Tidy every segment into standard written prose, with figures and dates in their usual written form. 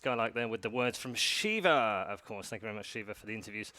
Skylark there with the words from Shiva, of course. Thank you very much, Shiva, for the interviews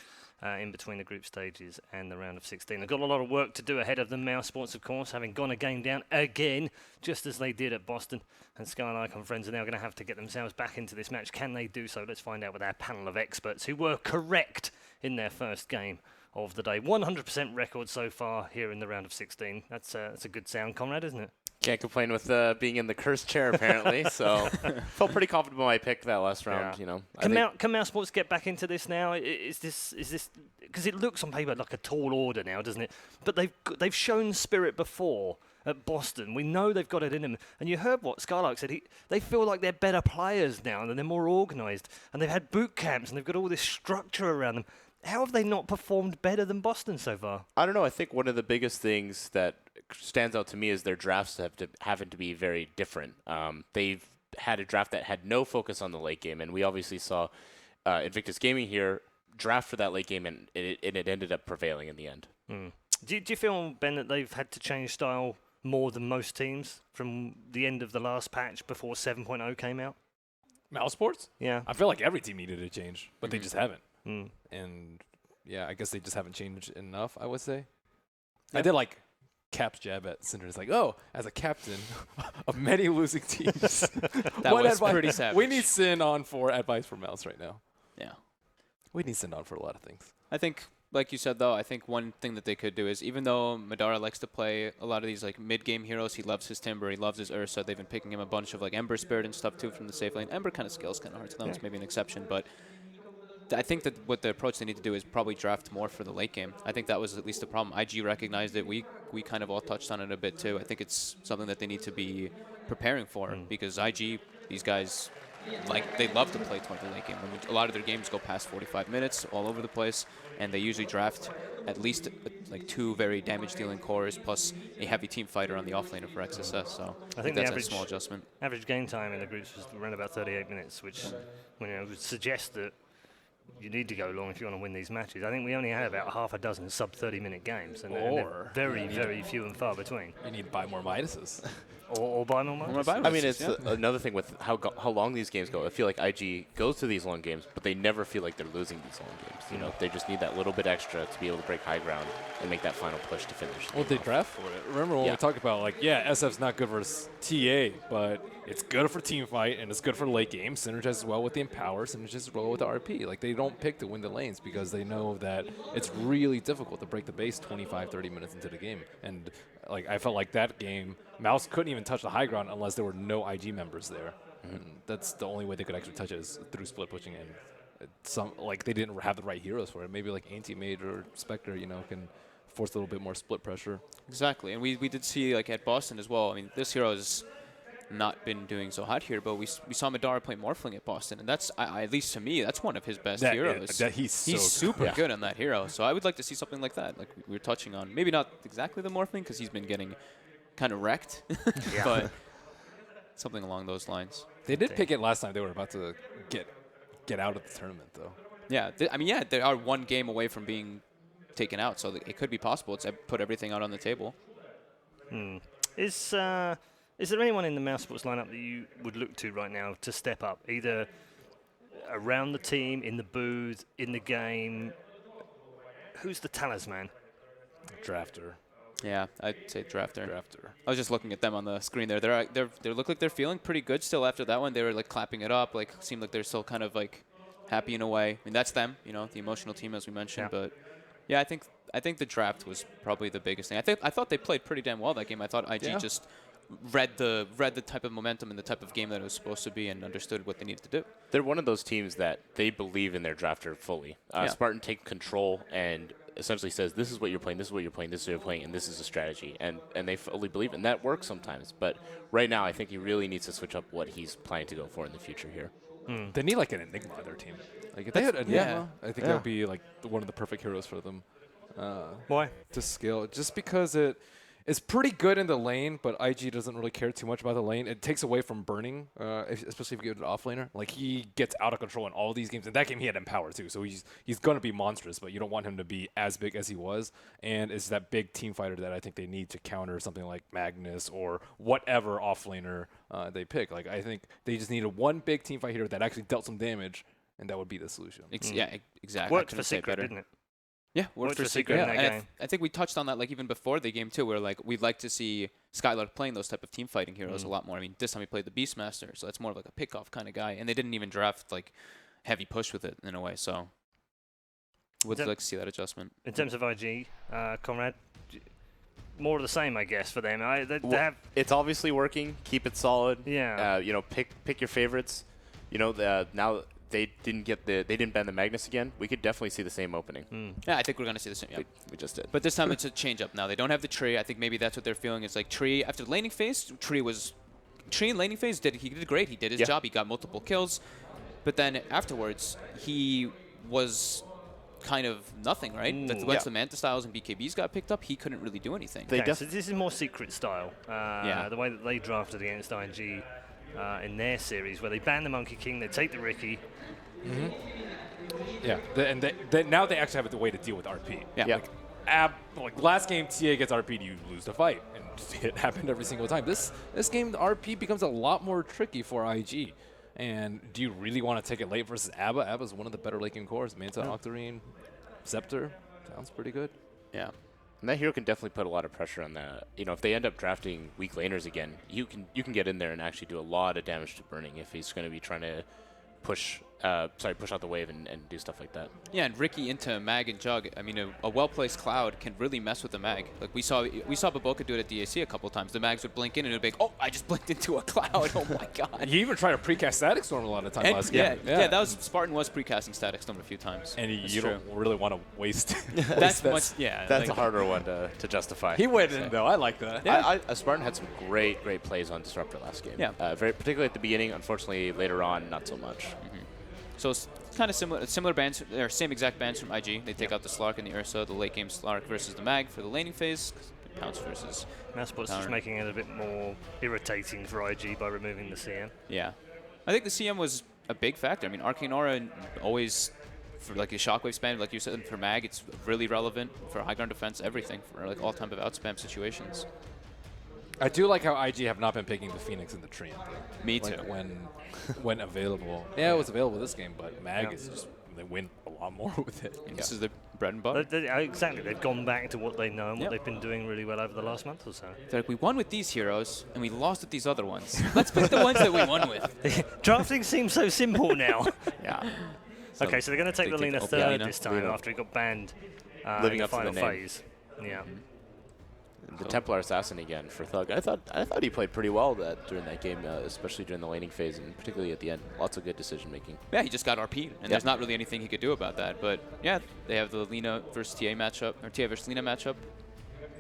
in between the group stages and the round of 16. They've got a lot of work to do ahead of the Mousesports, of course, having gone a game down again, just as they did at Boston. And Skylark and friends are now going to have to get themselves back into this match. Can they do so? Let's find out with our panel of experts who were correct in their first game of the day. 100% record so far here in the round of 16. That's a good sound, Conrad, isn't it? Can't complain with being in the cursed chair, apparently. So felt pretty confident when I picked that last round. You know, can Mousesports get back into this now? Is this because it looks on paper like a tall order now, doesn't it? But they've shown spirit before at Boston. We know they've got it in them. And you heard what Skylark said. They feel like they're better players now, and they're more organised, and they've had boot camps, and they've got all this structure around them. How have they not performed better than Boston so far? I don't know. I think one of the biggest things that stands out to me is their drafts having to be very different. They've had a draft that had no focus on the late game, and we obviously saw Invictus Gaming here draft for that late game, and it ended up prevailing in the end. Do you feel, Ben, that they've had to change style more than most teams from the end of the last patch before 7.0 came out? Mousesports? Yeah. I feel like every team needed a change, but they just haven't. Mm. And, yeah, I guess they just haven't changed enough, I would say. Yep. I did, like, Cap's jab at Cinder. It's like, oh, as a captain of many losing teams. That was pretty savage. We need Sin on for advice for Mouse right now. Yeah. We need Sin on for a lot of things. I think, like you said, though, I think one thing that they could do is, even though Madara likes to play a lot of these like mid-game heroes, he loves his Timber, he loves his Ursa. They've been picking him a bunch of like Ember Spirit and stuff too from the safe lane. Ember kind of scales kind of hard to them. It's maybe an exception, but I think that what the approach they need to do is probably draft more for the late game. I think that was at least the problem. IG recognized it. We kind of all touched on it a bit too. I think it's something that they need to be preparing for because IG, these guys, like they love to play toward the late game. I mean, a lot of their games go past 45 minutes all over the place, and they usually draft at least like 2 very damage-dealing cores plus a heavy team fighter on the offlaner for XSS. So I think that's a small adjustment. Average game time in the groups was around about 38 minutes, which would suggest that you need to go long if you want to win these matches. I think we only had about half a dozen sub-30-minute games, and they're very, very few and far between. You need to buy more Midases. or buy more Midases. I mean, it's another thing with how long these games go. I feel like IG goes to these long games, but they never feel like they're losing these long games. You know, they just need that little bit extra to be able to break high ground and make that final push to finish. Well, they draft for it. Remember when we talked about, like, SF's not good for TA, but it's good for team fight, and it's good for late game. Synergizes well with the Empower, synergizes well with the RP. Like, they don't pick to win the lanes because they know that it's really difficult to break the base 25, 30 minutes into the game. And, like, I felt like that game, Mouse couldn't even touch the high ground unless there were no IG members there. And that's the only way they could actually touch it is through split pushing in. They didn't have the right heroes for it. Maybe like Anti-Mage or Spectre, can force a little bit more split pressure. Exactly, and we did see like at Boston as well. I mean, this hero has not been doing so hot here, but we saw Madara play Morphling at Boston, and that's at least to me that's one of his best heroes. He's super good on that hero. So I would like to see something like that, like we were touching on. Maybe not exactly the Morphling because he's been getting kind of wrecked, but something along those lines. They did pick it last time. They were about to get out of the tournament, though. Yeah, they are one game away from being taken out, so it could be possible. It's put everything out on the table. Is there anyone in the Mousesports lineup that you would look to right now to step up, either around the team, in the booth, in the game? Who's the talisman? Drafter. Yeah, I'd say Drafter. I was just looking at them on the screen there. They look like they're feeling pretty good still after that one. They were like clapping it up, like seemed like they're still kind of like happy in a way. I mean, that's them, the emotional team as we mentioned. But yeah, I think the draft was probably the biggest thing. I thought they played pretty damn well that game. I thought IG just read the type of momentum and the type of game that it was supposed to be and understood what they needed to do. They're one of those teams that they believe in their drafter fully. Spartan take control and essentially says, this is what you're playing, this is what you're playing, this is what you're playing, and this is a strategy. And they fully believe it. And that works sometimes. But right now, I think he really needs to switch up what he's planning to go for in the future here. They need like an Enigma on their team. Like if they had Enigma, I think that would be like one of the perfect heroes for them. Why? To scale. Just because it is pretty good in the lane, but IG doesn't really care too much about the lane. It takes away from burning, especially if you give it an offlaner. Like, he gets out of control in all these games. In that game, he had Empower, too, so he's going to be monstrous, but you don't want him to be as big as he was. And it's that big team fighter that I think they need to counter something like Magnus or whatever offlaner they pick. Like, I think they just needed one big team fight hero that actually dealt some damage, and that would be the solution. Yeah, exactly. Worked for Secret, didn't it? Yeah, worked for Secret. in that And game. I think we touched on that like even before the game too, where like we'd like to see Skylark playing those type of team fighting heroes a lot more. I mean, this time he played the Beastmaster, so that's more of like a pick-off kind of guy, and they didn't even draft like heavy push with it in a way. So would like to see that adjustment. In terms of IG, Conrad, more of the same, I guess, for them. They have, It's obviously working. Keep it solid. Yeah. You know, pick your favorites. You know, now they didn't ban the Magnus again. We could definitely see the same opening. Yeah, I think we're gonna see the same. Yeah. We just did. But this time it's a change up now. They don't have the tree. I think maybe that's what they're feeling. Is like tree after the laning phase. Tree in laning phase did great. He did his job. He got multiple kills. But then afterwards he was kind of nothing, right? Once the Manta Styles and BKBs got picked up, he couldn't really do anything. so this is more Secret style. The way that they drafted against IG in their series, where they ban the Monkey King, they take the Riki. Yeah, and now they actually have the way to deal with RP. Yeah. Like last game, TA gets RP'd, you lose the fight, and it happened every single time. This game, the RP becomes a lot more tricky for IG. And do you really want to take it late versus ABBA? ABBA's one of the better late game cores. Manta, Octarine, Scepter, sounds pretty good. Yeah. And that hero can definitely put a lot of pressure on that. You know, if they end up drafting weak laners again, you can get in there and actually do a lot of damage to Burning if he's going to be trying to push out the wave and do stuff like that. Yeah, and Riki into Mag and Jug. I mean, a well-placed Cloud can really mess with the Mag. Like we saw Baboka do it at DAC a couple times. The Mags would blink in and it would be like, oh, I just blinked into a Cloud. Oh my God. He even tried to precast Static Storm a lot of times last game. Yeah, that was Spartan was precasting Static Storm a few times. And you don't really want to waste. That's That's like a harder one to justify. He went in though. I like that. Yeah. Spartan had some great plays on Disruptor last game. Yeah. Particularly at the beginning. Unfortunately, later on, not so much. So it's kind of similar bans, or same exact bans from IG. They take out the Slark and the Ursa, the late game Slark versus the Mag for the laning phase. Pounce versus Mousesports is making it a bit more irritating for IG by removing the CM. Yeah. I think the CM was a big factor. I mean, Arcane Aura always, for like a Shockwave spam, like you said, for Mag, it's really relevant for high ground defense, everything, for like all type of outspam situations. I do like how IG have not been picking the Phoenix and the Treant. Me too. Like when available. Yeah, it was available this game, but Mag is just, they win a lot more with it. And this is the bread and butter. Exactly. They've gone back to what they know and what they've been doing really well over the last month or so. They're like, we won with these heroes, and we lost with these other ones. Let's pick the ones that we won with. Drafting seems so simple now. Yeah. Okay, so they're going to take they the take Lina the third Lina. this time after he got banned Living in up the to the final name. phase. Yeah. The Templar Assassin again for Thug. I thought he played pretty well during that game, especially during the laning phase and particularly at the end. Lots of good decision making. Yeah, he just got RP'd, and there's not really anything he could do about that. But yeah, they have the Lina versus TA matchup, or TA versus Lina matchup,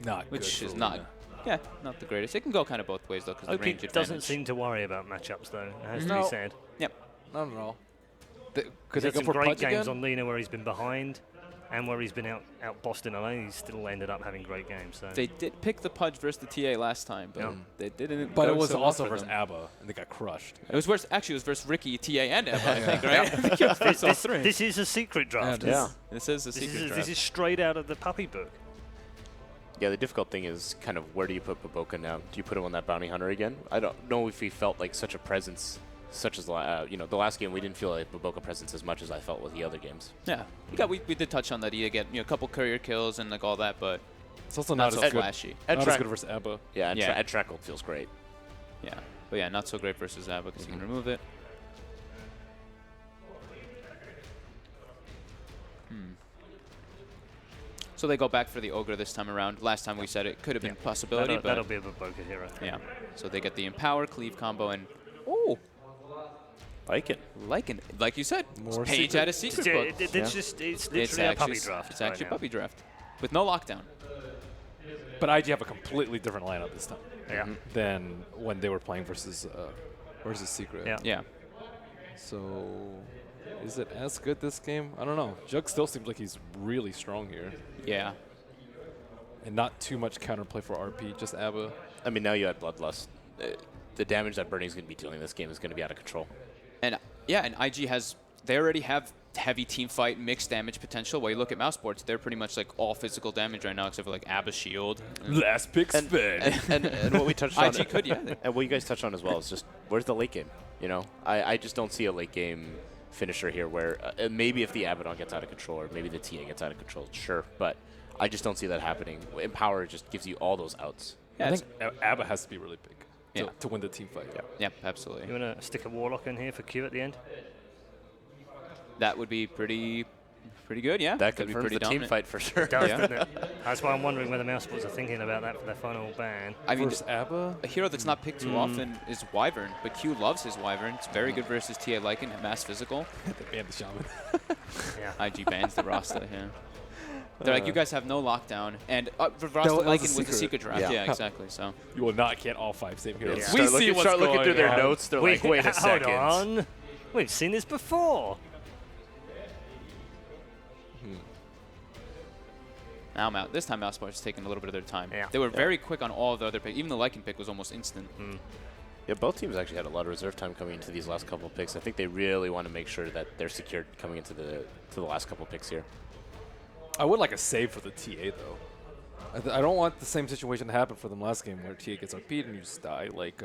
Not which good is for not, Lina. yeah, not the greatest. It can go kind of both ways though, because the range OP advantage. doesn't seem to worry about matchups though. It has to No. be said. Yep. Not at all. Could He's they had go some for great Pudge games again? on Lina where he's been behind, and where he's been out bossed in a lane. He's still ended up having great games. So. They did pick the Pudge versus the TA last time, but they didn't. But go it was so well also for versus them. ABBA, and they got crushed. It was versus, actually, it was versus Riki, TA, and Ebba, I think, right? I think it was versus all three. This is a secret draft. Yeah. This is a secret draft. This is straight out of the puppy book. Yeah, the difficult thing is kind of where do you put Baboka now? Do you put him on that bounty hunter again? I don't know if he felt like such a presence, such as the last game we didn't feel like Baboka presence as much as I felt with the other games. Yeah, we did touch on that. He did get a couple courier kills and like all that, but It's also not not, so as good. flashy. Not as good versus ABBA. Yeah, and Yeah. Trackle feels great. Yeah, but yeah, not so great versus Abba because he can remove it. So they go back for the Ogre this time around. Last time we said it could have been a possibility, That'll but be a Baboka hero. yeah. So they get the Empower, Cleave combo, and oh, Like it. like you said, More page secret. out of secret Yeah, book. it's literally a puppy draft. It's actually right a now. puppy draft with no lockdown. But IG have a completely different lineup this time Yeah. than when they were playing versus Secret. Yeah. Yeah. So, is it as good this game? I don't know. Jug still seems like he's really strong here. Yeah. and not too much counterplay for RP, just ABBA. I mean, now you had Bloodlust. The damage that Burning's going to be dealing this game is going to be out of control. And yeah, and IG they already have heavy team fight, mixed damage potential. While you look at Mousesports, they're pretty much like all physical damage right now, except for like ABBA shield. Last pick spin. And what we touched on, IG could, yeah. and what you guys touched on as well is just where's the late game? You know, I just don't see a late game finisher here where maybe if the Abaddon gets out of control or maybe the TA gets out of control, sure, but I just don't see that happening. Empower just gives you all those outs. Yeah, I think ABBA has to be really big to win the team fight. Yeah, absolutely. You want to stick a Warlock in here for Q at the end? That would be pretty good, yeah. That could be confirms pretty the team dominant. fight for sure. It does, doesn't it? That's why I'm wondering whether Mousesports are thinking about that for their final ban. I mean, Versus ABBA? a hero that's not picked too often is Wyvern, but Q loves his Wyvern. It's very good versus TA Lycan, mass physical. They banned the Shaman. Yeah. IG bans the Rasta, yeah. They're like, you guys have no lockdown, and Rasta was a Lycan was secret. the secret draft. Yeah. Yeah, exactly. So You will not get all 5 same heroes. Yeah. We Start see looking, what's start looking going through their on. notes. They're like, wait a second. Hold on. We've seen this before. now this time Mousesports is taking a little bit of their time. Yeah. They were very quick on all of the other picks. Even the Lycan pick was almost instant. Yeah, both teams actually had a lot of reserve time coming into these last couple of picks. I think they really want to make sure that they're secured coming into the last couple of picks here. I would like a save for the TA, though. I don't want the same situation to happen for them last game where TA gets RP'd and you just die. Like,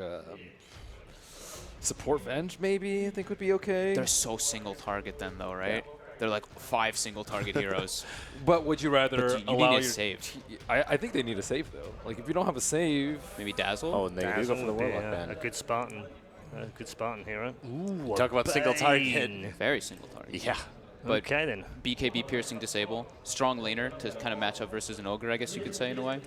support Venge, maybe, I think would be okay. They're so single target then, though, right? They're like 5 single target heroes. But would you rather But you allow need a your save. I think they need a save, though. Like, if you don't have a save... Maybe Dazzle? Oh, and they do Dazzle go for the would be Warlock ban. a good Spartan hero. Ooh, Talk about single target. Very single target. Yeah. But Okay then. BKB piercing disable. Strong laner to kind of match up versus an ogre, I guess you could say in a way.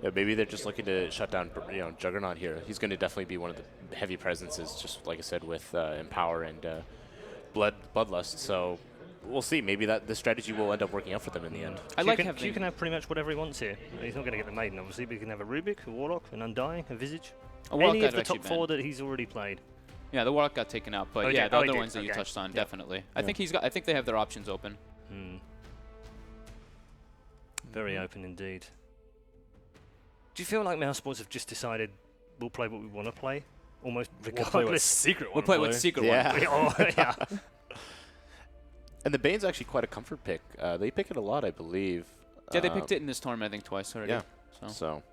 Yeah, maybe they're just looking to shut down, Juggernaut here. He's going to definitely be one of the heavy presences, just like I said, with Empower and Bloodlust. So we'll see. Maybe the strategy will end up working out for them in the end. Q can have pretty much whatever he wants here. He's not going to get the Maiden, obviously, but he can have a Rubik, a Warlock, an Undying, a Visage. A Warlock Any of got the actually top 4 that he's already played. Yeah, the Warlock got taken out, but Oh, yeah, did. the Oh, he other did. ones that you Okay. touched on, Yep. definitely. I think they have their options open. Very open indeed. Do you feel like Mousesports have just decided we'll play what we want to play? Almost We'll play with regardless. secret We'll play with secret Yeah. one. Oh, yeah. And the Bane's actually quite a comfort pick. They pick it a lot, I believe. Yeah, they picked it in this tournament, I think, twice already. Yeah. So. So,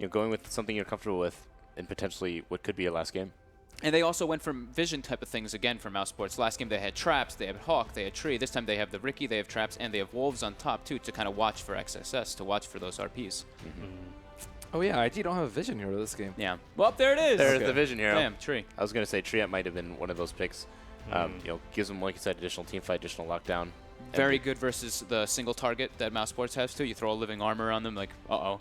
going with something you're comfortable with and potentially what could be a last game. And they also went from vision type of things again for Mousesports. Last game they had traps, they had Hawk, they had Tree. This time they have the Ricky, they have traps, and they have Wolves on top too to kind of watch for XSS, to watch for those RPs. Oh, yeah, IG don't have a vision hero this game. Yeah. Well, there it is. There's the Vision hero. Bam, Tree. I was going to say Triat might have been one of those picks. Gives them, like I said, additional team fight, additional lockdown. Very good versus the single target that Mousesports has too. You throw a living armor on them, like, uh-oh.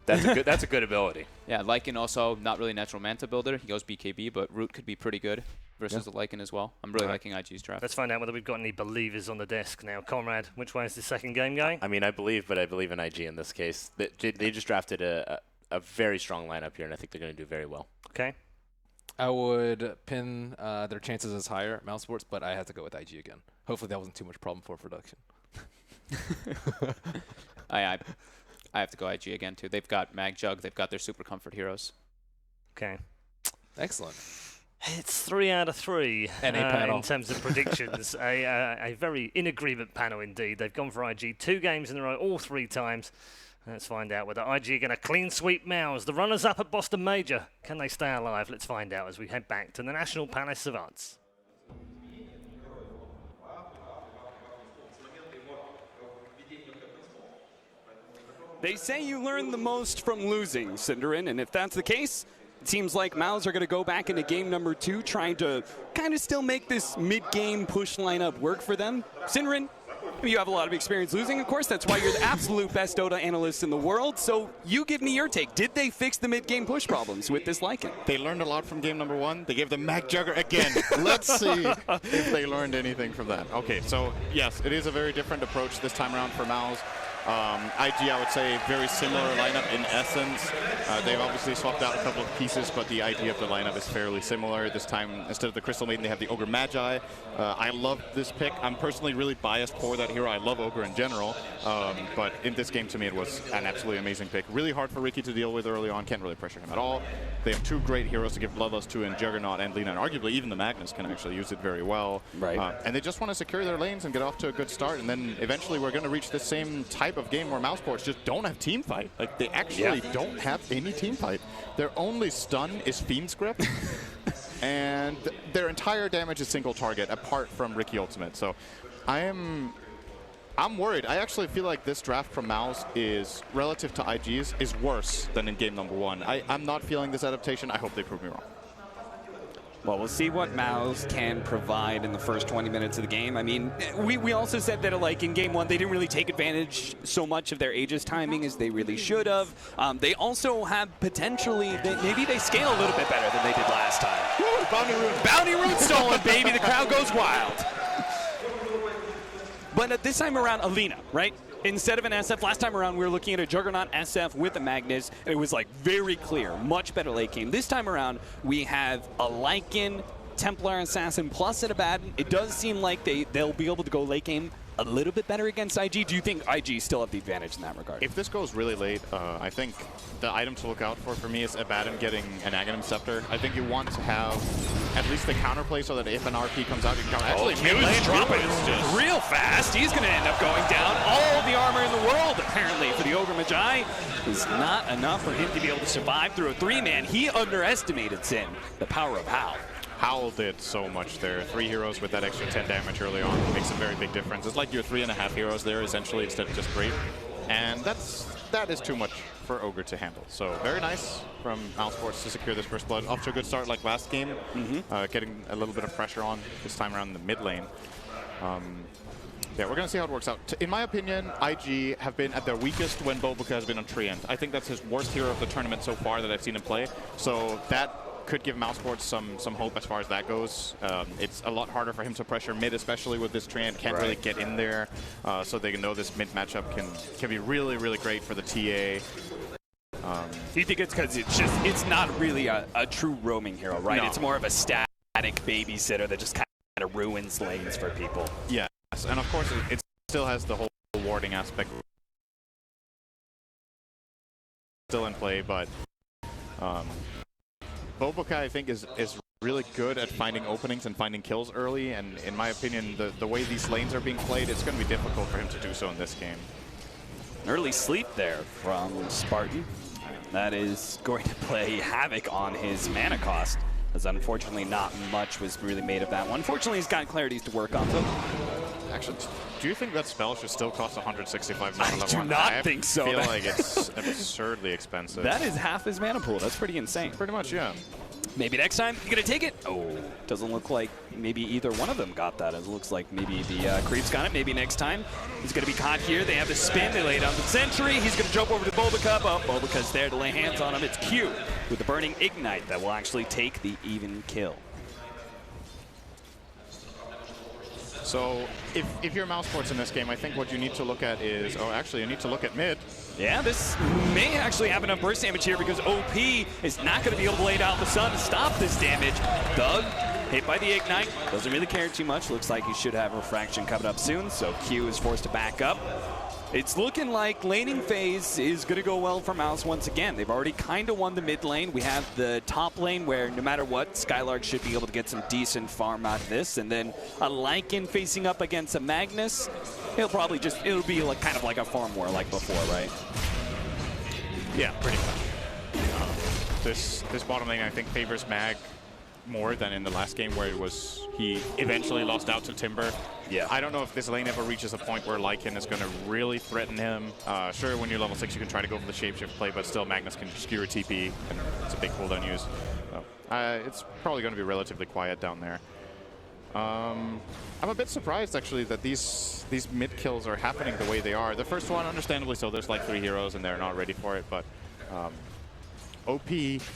That's a good ability. Yeah, Lycan also not really natural Manta builder. He goes BKB, but Root could be pretty good versus the Lycan as well. I'm really liking IG's draft. Let's find out whether we've got any believers on the desk now. Conrad, which way is the second game going? I mean, I believe in IG in this case. They just drafted a very strong lineup here, and I think they're going to do very well. Okay. I would pin their chances as higher, Mousesports, but I have to go with IG again. Hopefully that wasn't too much problem for production. I have to go IG again too. They've got Mag Jug. They've got their super comfort heroes. Okay. Excellent. It's 3 out of 3 NA panel. in terms of predictions. a very in agreement panel indeed. They've gone for IG 2 games in a row, all 3 times. Let's find out whether IG are going to clean sweep Mouse. The runners up at Boston Major. Can they stay alive? Let's find out as we head back to the National Palace of Arts. They say you learn the most from losing, Cinderin, and if that's the case, it seems like Mouse are going to go back into game number 2, trying to kind of still make this mid-game push lineup work for them. Cinderin, you have a lot of experience losing, of course. That's why you're the absolute best Dota analyst in the world. So you give me your take. Did they fix the mid-game push problems with this Lycan? They learned a lot from game number 1. They gave the Mag Jugger again. Let's see if they learned anything from that. Okay, so yes, it is a very different approach this time around for Mouse. IG, I would say, very similar lineup in essence. They've obviously swapped out a couple of pieces, but the idea of the lineup is fairly similar. This time, instead of the Crystal Maiden, they have the Ogre Magi. I love this pick. I'm personally really biased for that hero. I love Ogre in general, but in this game, to me, it was an absolutely amazing pick. Really hard for Ricky to deal with early on. Can't really pressure him at all. They have two great heroes to give Bloodlust to in Juggernaut and Lina, and arguably even the Magnus can actually use it very well. Right. And they just want to secure their lanes and get off to a good start, and then eventually we're going to reach the same type of game where Mouseports just don't have team fight. Like, they actually don't have any team fight. Their only stun is Fiend's Grip, and their entire damage is single target apart from Ricky Ultimate. So I'm worried. I actually feel like this draft from Mouse is, relative to IG's, is worse than in game number 1. I'm not feeling this adaptation. I hope they prove me wrong. Well, we'll see what Mouse can provide in the first 20 minutes of the game. I mean, we also said that, like, in game 1, they didn't really take advantage so much of their Aegis timing as they really should have. They also have potentially, maybe they scale a little bit better than they did last time. Woo, Bounty Rune stolen, baby. The crowd goes wild. But this time around, Alina, right? Instead of an SF, last time around we were looking at a Juggernaut SF with a Magnus, and it was like very clear, much better late game. This time around we have a Lycan, Templar Assassin plus an Abaddon. It does seem like they'll be able to go late game a little bit better against IG. Do you think IG still have the advantage in that regard? If this goes really late, I think the item to look out for me is Abaddon getting an Aghanim Scepter. I think you want to have at least the counterplay so that if an RP comes out, you can counter. Actually, Q's dropping real fast. He's going to end up going down. All the armor in the world, apparently, for the Ogre Magi is not enough for him to be able to survive through a 3-man. He underestimated Sin, the power of Howl. Howl did so much there. 3 heroes with that extra 10 damage early on makes a very big difference. It's like your 3.5 heroes there, essentially, instead of just 3. And that is too much for Ogre to handle. So very nice from Mouseports to secure this first blood. Off to a good start like last game. Getting a little bit of pressure on this time around in the mid lane. Yeah, we're going to see how it works out. In my opinion, IG have been at their weakest when Bobuka has been on Treant. I think that's his worst hero of the tournament so far that I've seen him play. So that could give Mousesports some hope as far as that goes. It's a lot harder for him to pressure mid, especially with this Treant. Can't really get in there, so they can know this mid matchup can be really, really great for the TA. Do you think it's because it's not really a true roaming hero, right? No. It's more of a static babysitter that just kind of ruins lanes for people. Yes, and of course it still has the whole warding aspect still in play, but Bobuka, I think, is really good at finding openings and finding kills early, and in my opinion, the way these lanes are being played, it's going to be difficult for him to do so in this game. Early sleep there from Spartan. That is going to play havoc on his mana cost, as unfortunately not much was really made of that one. Fortunately, he's got clarities to work on, though. Actually, do you think that spell should still cost 165 mana? I do not think so. I feel like it's absurdly expensive. That is half his mana pool. That's pretty insane. Pretty much, yeah. Maybe next time, you gonna take it? Oh, doesn't look like maybe either one of them got that. It looks like maybe the Creeps got it. Maybe next time. He's gonna be caught here. They have the spin. They lay down the sentry. He's gonna jump over to Bobuka. Oh, Bobuka's there to lay hands on him. It's Q with the burning ignite that will actually take the even kill. So if you're Mouseports in this game, I think what you need to look at is, actually you need to look at mid. Yeah, this may actually have enough burst damage here because OP is not going to be able to lay down the sun to stop this damage. Doug, hit by the ignite, doesn't really care too much. Looks like he should have refraction coming up soon, so Q is forced to back up. It's looking like laning phase is going to go well for Mouse once again. They've already kind of won the mid lane. We have the top lane where no matter what, Skylark should be able to get some decent farm out of this. And then a Lycan facing up against a Magnus. It'll probably just, it'll be like kind of like a farm war like before, right? Yeah, pretty much. This bottom lane, I think, favors Mag more than in the last game where he eventually lost out to Timber. Yeah. I don't know if this lane ever reaches a point where Lycan is going to really threaten him. Sure, when you're level 6, you can try to go for the shapeshift play, but still Magnus can skewer TP, and it's a big cooldown use. So, it's probably going to be relatively quiet down there. I'm a bit surprised, actually, that these mid kills are happening the way they are. The first one, understandably so, there's like 3 heroes and they're not ready for it, but OP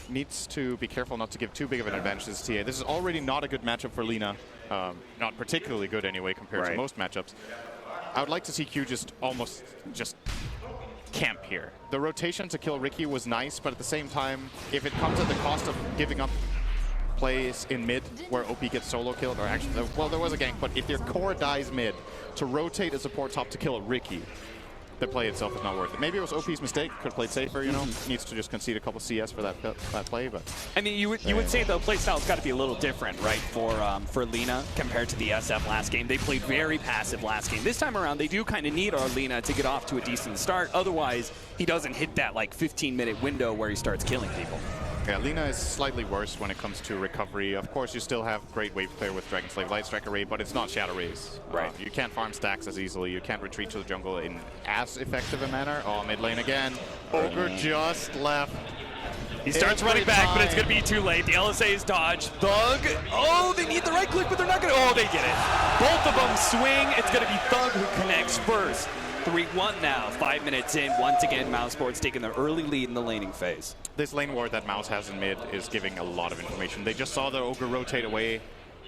needs to be careful not to give too big of an advantage to this TA. This is already not a good matchup for Lina. Not particularly good anyway compared to most matchups. I would like to see Q almost camp here. The rotation to kill Ricky was nice, but at the same time, if it comes at the cost of giving up plays in mid where OP gets solo killed, or actually, well, there was a gank, but if your core dies mid, to rotate a support top to kill a Ricky, the play itself is not worth it. Maybe it was OP's mistake, could have played safer, you know, needs to just concede a couple CS for that play, but... I mean, you would say the play style's got to be a little different, right, for Lina compared to the SF last game. They played very passive last game. This time around, they do kind of need our Lina to get off to a decent start. Otherwise, he doesn't hit that, like, 15-minute window where he starts killing people. Yeah, Lina is slightly worse when it comes to recovery. Of course, you still have great wave player with Dragon Slave Light Strike Array, but it's not Shadow Rays. Right. You can't farm stacks as easily. You can't retreat to the jungle in as effective a manner. Oh, mid lane again. Ogre just left. He starts running back, but it's going to be too late. The LSA is dodged. Thug. Oh, they need the right click, but they're not going to. Oh, they get it. Both of them swing. It's going to be Thug who connects first. 3-1 now, 5 minutes in. Once again, Mousesports taking the early lead in the laning phase. This lane ward that Mouse has in mid is giving a lot of information. They just saw the Ogre rotate away.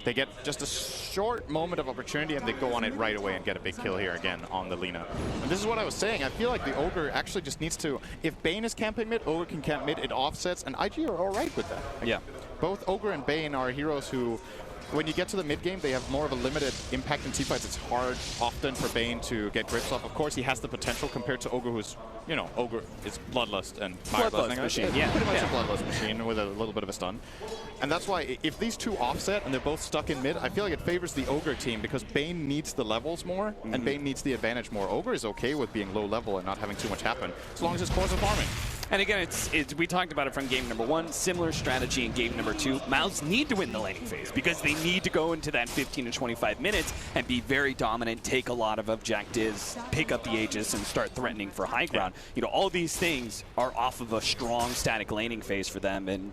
They get just a short moment of opportunity and they go on it right away and get a big kill here again on the Lina. And this is what I was saying. I feel like the Ogre actually just needs to, if Bane is camping mid, Ogre can camp mid, it offsets, and IG are all right with that. Like, yeah. Both Ogre and Bane are heroes who, when you get to the mid game, they have more of a limited impact in teamfights. It's hard often for Bane to get grips off. Of course, he has the potential compared to Ogre, who's, you know, Ogre is Bloodlust and Fire Bloodlust machine, yeah. Pretty much a Bloodlust machine with a little bit of a stun. And that's why if these two offset and they're both stuck in mid, I feel like it favors the Ogre team because Bane needs the levels more and Bane needs the advantage more. Ogre is okay with being low level and not having too much happen as long as his cores are farming. And again, we talked about it from game number 1. Similar strategy in game number 2. Mouse need to win the laning phase because they need to go into that 15 to 25 minutes and be very dominant, take a lot of objectives, pick up the Aegis, and start threatening for high ground. You know, all these things are off of a strong static laning phase for them, and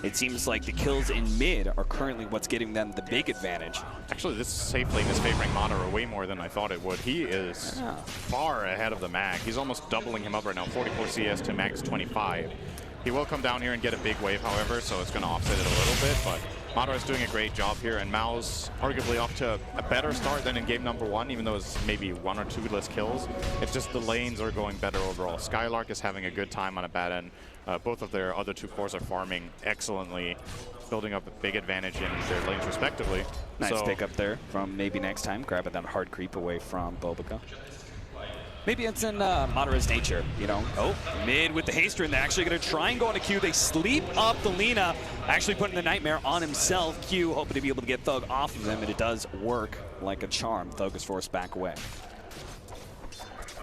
it seems like the kills in mid are currently what's getting them the big advantage. Actually, this safe lane is favoring Madara way more than I thought it would. He is far ahead of the mag. He's almost doubling him up right now, 44 CS to mag's 25. He will come down here and get a big wave, however, so it's going to offset it a little bit, but Madara's doing a great job here, and Mao's arguably off to a better start than in game number 1, even though it's maybe 1 or 2 less kills. It's just the lanes are going better overall. Skylark is having a good time on a bad end. Both of their other 2 cores are farming excellently, building up a big advantage in their lanes respectively. Nice pick up there from maybe next time, grabbing that hard creep away from Bobica. Maybe it's in Madara's nature, you know. Oh, mid with the haster, and they're actually going to try and go on a Q. They sleep up the Lina, actually putting the Nightmare on himself. Q hoping to be able to get Thug off of him, and it does work like a charm. Thug is forced back away.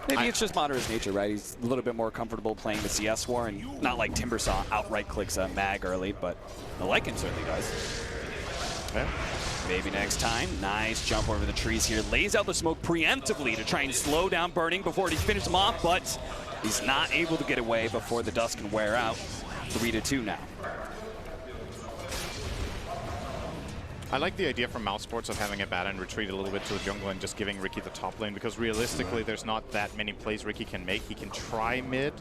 Maybe it's just Madara's nature, right? He's a little bit more comfortable playing the CS war, and not like Timbersaw outright clicks a mag early, but the Lycan certainly does. Yeah. Maybe next time. Nice jump over the trees here. Lays out the smoke preemptively to try and slow down Burning before he finishes him off, but he's not able to get away before the dust can wear out. 3-2 now. I like the idea from Mousesports of having a bad end retreat a little bit to the jungle and just giving Ricky the top lane, because realistically there's not that many plays Ricky can make. He can try mid.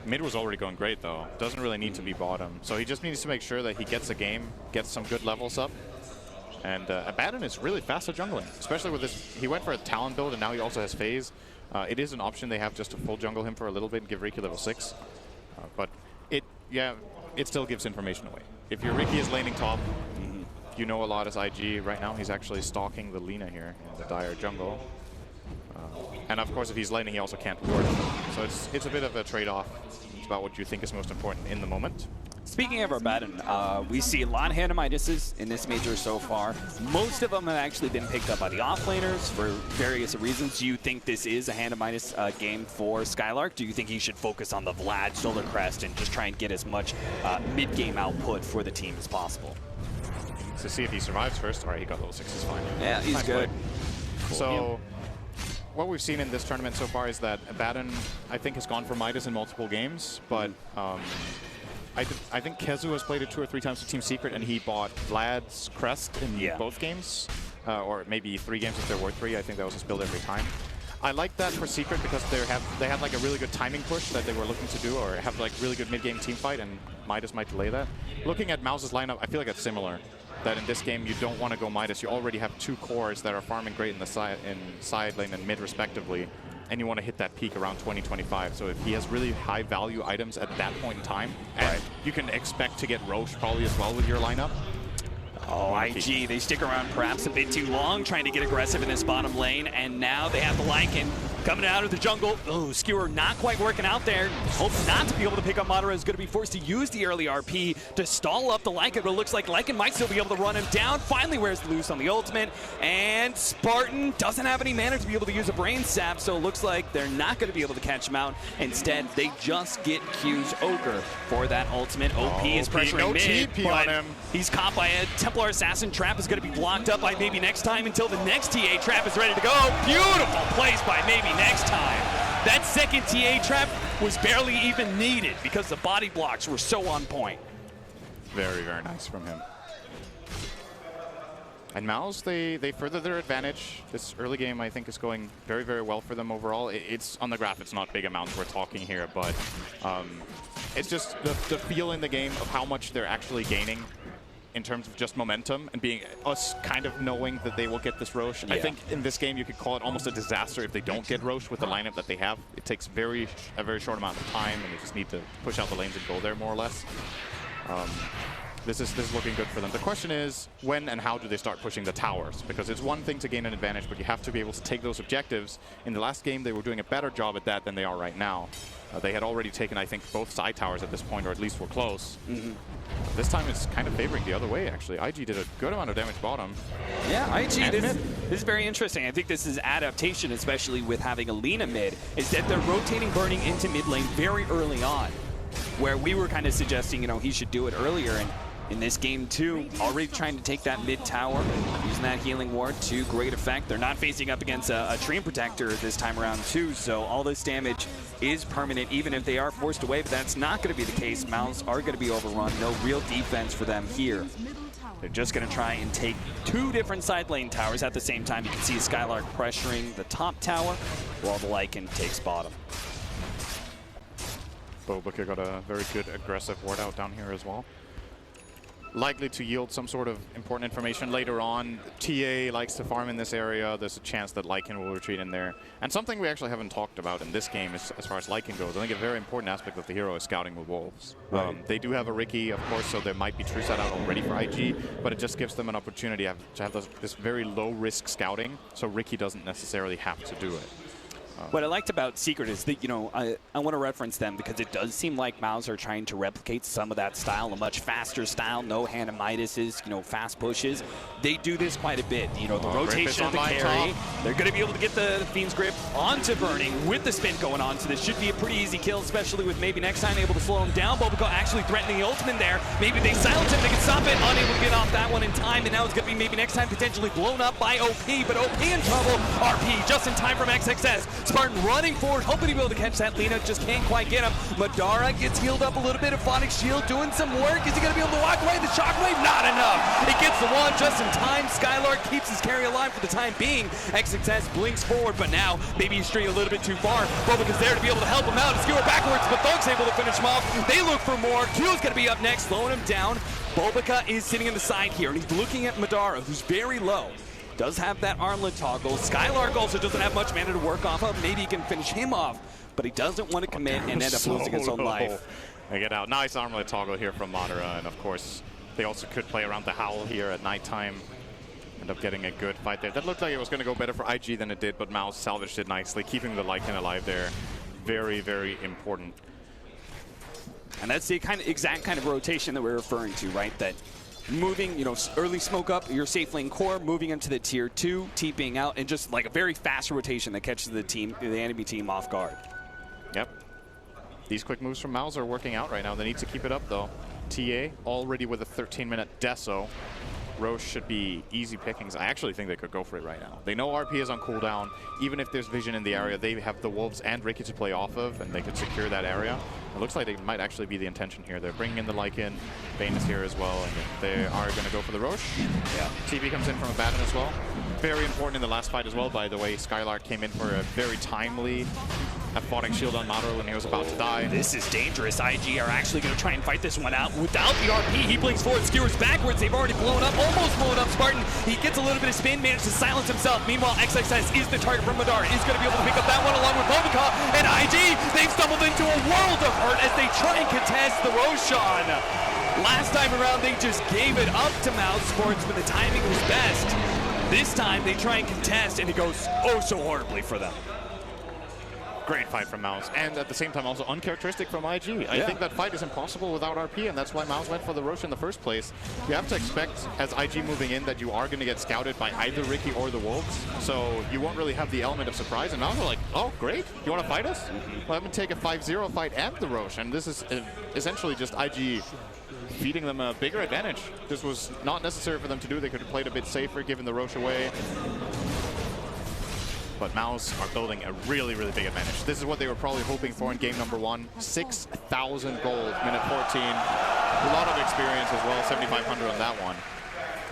Mid was already going great though. Doesn't really need to be bottom. So he just needs to make sure that he gets a game, gets some good levels up. And Abaddon is really fast at jungling, especially with this. He went for a Talon build and now he also has phase. It is an option they have just to full jungle him for a little bit and give Ricky level 6. But it still gives information away. If your Ricky is laning top, you know a lot as IG. Right now he's actually stalking the Lina here in the Dire jungle. And of course if he's laning he also can't ward. So it's a bit of a trade-off. It's about what you think is most important in the moment. Speaking of Abaddon, we see a lot of Itemization in this major so far. Most of them have actually been picked up by the offlaners for various reasons. Do you think this is a Itemization game for Skylark? Do you think he should focus on the Vlad Solar Crest and just try and get as much mid-game output for the team as possible? To see if he survives first. All right, he got level 6, he's fine. Yeah, he's good. Cool. So what we've seen in this tournament so far is that Abaddon, I think, has gone for Midas in multiple games, but I think Kezu has played it 2 or 3 times with Team Secret, and he bought Vlad's Crest in both games, or maybe 3 games if there were 3. I think that was his build every time. I like that for Secret because they have like a really good timing push that they were looking to do, or have like really good mid-game team fight, and Midas might delay that. Looking at Mouse's lineup, I feel like it's similar. That in this game you don't want to go Midas. You already have 2 cores that are farming great in the side lane and mid respectively. and you want to hit that peak around 2025. So if he has really high value items at that point in time, and you can expect to get Roche probably as well with your lineup. Oh, IG, they stick around perhaps a bit too long, trying to get aggressive in this bottom lane, and now they have the Lycan coming out of the jungle. Oh, Skewer not quite working out there. Hopes not to be able to pick up Madara, is going to be forced to use the early RP to stall up the Lycan, but it looks like Lycan might still be able to run him down. Finally wears loose on the ultimate, and Spartan doesn't have any mana to be able to use a Brain Sap, so it looks like they're not going to be able to catch him out. Instead, they just get Q's Ogre for that ultimate. OP is pressuring mid, TP but on him. He's caught by a Templar Assassin. Trap is going to be blocked up by Maybe Next Time until the next TA trap is ready to go. Beautiful place by Maybe Next Time. That second TA trap was barely even needed because the body blocks were so on point. Very, very nice from him. And Mouse, they further their advantage. This early game, I think, is going very, very well for them overall. It's on the graph, it's not big amounts we're talking here, but it's just the feel in the game of how much they're actually gaining in terms of just momentum and being us kind of knowing that they will get this Roche. I think in this game you could call it almost a disaster if they don't get Roche with the lineup that they have. It takes a very short amount of time, and they just need to push out the lanes and go there more or less. This is looking good for them. The question is, when and how do they start pushing the towers? Because it's one thing to gain an advantage, but you have to be able to take those objectives. In the last game, they were doing a better job at that than they are right now. They had already taken, I think, both side towers at this point, or at least were close. This time it's kind of favoring the other way, actually. IG did a good amount of damage bottom. Yeah, IG, this is very interesting. I think this is adaptation, especially with having Alina mid, is that they're rotating Burning into mid lane very early on, where we were kind of suggesting, you know, he should do it earlier. And in this game too, already trying to take that mid tower, using that healing ward to great effect. They're not facing up against a Treant Protector this time around too, so all this damage is permanent even if they are forced away, but that's not going to be the case. Mouse are going to be overrun. No real defense for them here. They're just going to try and take two different side lane towers at the same time. You can see Skylark pressuring the top tower while the Lycan takes bottom. Bobuka got a very good aggressive ward out down here as well. Likely to yield some sort of important information later on. TA likes to farm in this area. There's a chance that Lycan will retreat in there. And something we actually haven't talked about in this game is, as far as Lycan goes, I think a very important aspect of the hero is scouting with wolves. They do have a Riki, of course, so there might be true set out already for IG, but it just gives them an opportunity to have this very low-risk scouting, so Riki doesn't necessarily have to do it. What I liked about Secret is that, you know, I want to reference them because it does seem like Mouse are trying to replicate some of that style, a much faster style, no Hannah Midases, you know, fast pushes. They do this quite a bit. You know, the rotation of the carry. They're going to be able to get the Fiend's Grip onto Burning with the spin going on, so this should be a pretty easy kill, especially with Maybe Next Time able to slow him down. Bobuka actually threatening the ultimate there. Maybe they silence him, they can stop it, unable to get off that one in time, and now it's going to be Maybe Next Time potentially blown up by OP, but OP in trouble. RP just in time from XXS. Spartan running forward, hoping to be able to catch that Lina, just can't quite get him. Madara gets healed up a little bit. Phonic Shield doing some work. Is he going to be able to walk away? The Shockwave, not enough. It gets the one just in time. Skylark keeps his carry alive for the time being. XXS blinks forward, but now maybe he's straying a little bit too far. Bobuka's there to be able to help him out. Skewer backwards, but Thug's able to finish him off. They look for more. Q's going to be up next, slowing him down. Bobuka is sitting in the side here, and he's looking at Madara, who's very low. Does have that armlet toggle. Skylark also doesn't have much mana to work off of. Maybe he can finish him off, but he doesn't want to commit and end up losing his own life. They get out. Nice armlet toggle here from Madara, and of course, they also could play around the Howl here at nighttime. End up getting a good fight there. That looked like it was going to go better for IG than it did, but Mouse salvaged it nicely, keeping the Lycan alive there. Very, very important. And that's the exact kind of rotation that we're referring to, right? That moving, you know, early smoke up your safe lane core, moving into the tier 2, TPing out, and just like a very fast rotation that catches the enemy team off guard. Yep. These quick moves from Mouse are working out right now. They need to keep it up, though. TA already with a 13-minute deso. Roche should be easy pickings. I actually think they could go for it right now. They know RP is on cooldown. Even if there's vision in the area, they have the Wolves and Riki to play off of, and they could secure that area. It looks like it might actually be the intention here. They're bringing in the Lycan. Bane is here as well, and they are going to go for the Roche. Yeah. TP comes in from Abaddon as well. Very important in the last fight as well, by the way. Skylark came in for a very timely Aphotic shield on Madara when he was about to die. This is dangerous. IG are actually going to try and fight this one out without the RP. He blinks forward, skewers backwards. They've already blown up, almost blown up Spartan. He gets a little bit of spin, managed to silence himself. Meanwhile, XXS is the target from Madara. Is going to be able to pick up that one along with Movica. And IG, they've stumbled into a world of hurt as they try and contest the Roshan. Last time around, they just gave it up to Mousesports when the timing was best. This time, they try and contest, and it goes oh so horribly for them. Great fight from Mouse, and at the same time also uncharacteristic from IG. I think that fight is impossible without RP, and that's why Mouse went for the Roshan in the first place. You have to expect, as IG moving in, that you are going to get scouted by either Ricky or the Wolves, so you won't really have the element of surprise, and Mouse are like, oh, great, you want to fight us? Well, I'm going to take a 5-0 fight and the Roshan. This is essentially just IG feeding them a bigger advantage. This was not necessary for them to do. They could have played a bit safer, given the Rosh away. But Mouse are building a really, really big advantage. This is what they were probably hoping for in game number 1. 6,000 gold, minute 14. A lot of experience as well, 7,500 on that one.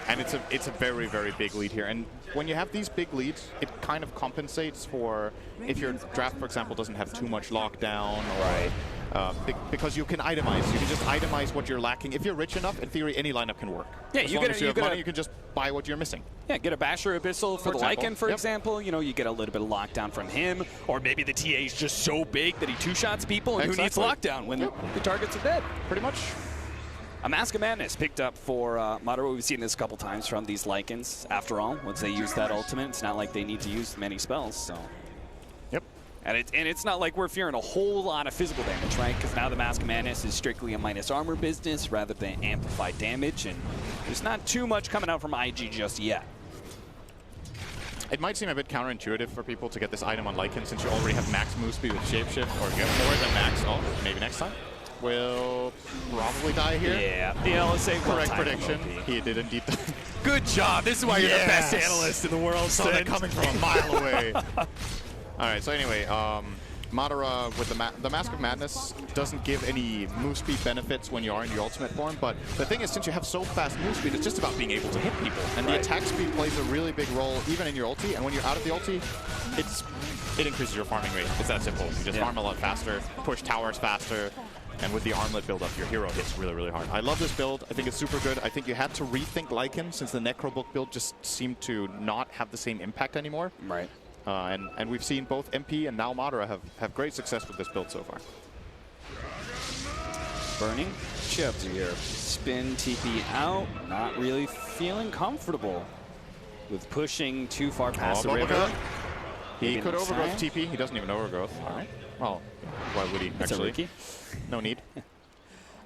And it's a very, very big lead here. And when you have these big leads, it kind of compensates for if your draft, for example, doesn't have too much lockdown, or because you can itemize. You can just itemize what you're lacking. If you're rich enough, in theory, any lineup can work. Yeah, as long as you have money, you can just buy what you're missing. Yeah, get a Basher Abyssal for the example. Lycan, for example. You know, you get a little bit of lockdown from him, or maybe the TA is just so big that he two-shots people, and who needs lockdown when the targets are dead? Pretty much. A Mask of Madness picked up for Madara. We've seen this a couple times from these Lycans. After all, once they use that ultimate, it's not like they need to use many spells. So. Yep. And it's not like we're fearing a whole lot of physical damage, right? Because now the Mask of Madness is strictly a minus armor business rather than amplified damage, and there's not too much coming out from IG just yet. It might seem a bit counterintuitive for people to get this item on Lycan since you already have max move speed with Shapeshift, or you have more than max. Oh, maybe next time. Will probably die here. Yeah, the LSA correct prediction. He did indeed. Good job. This is why you're the best analyst in the world. So they're coming from a mile away. All right. So anyway, Madara with the Mask of Madness doesn't give any move speed benefits when you are in your ultimate form, but the thing is, since you have so fast move speed, it's just about being able to hit people, and the attack speed plays a really big role even in your ulti, and when you're out of the ulti, it increases your farming rate. It's that simple. You just farm a lot faster, push towers faster, and with the armlet build up, your hero hits really, really hard. I love this build. I think it's super good. I think you had to rethink Lycan since the Necrobook build just seemed to not have the same impact anymore. Right. And we've seen both MP and now Madara have great success with this build so far. Burning Chubs here. Spin TP out. Not really feeling comfortable with pushing too far past the river. He could overgrowth TP. He doesn't even overgrowth. All right. Well, why would he actually? No need.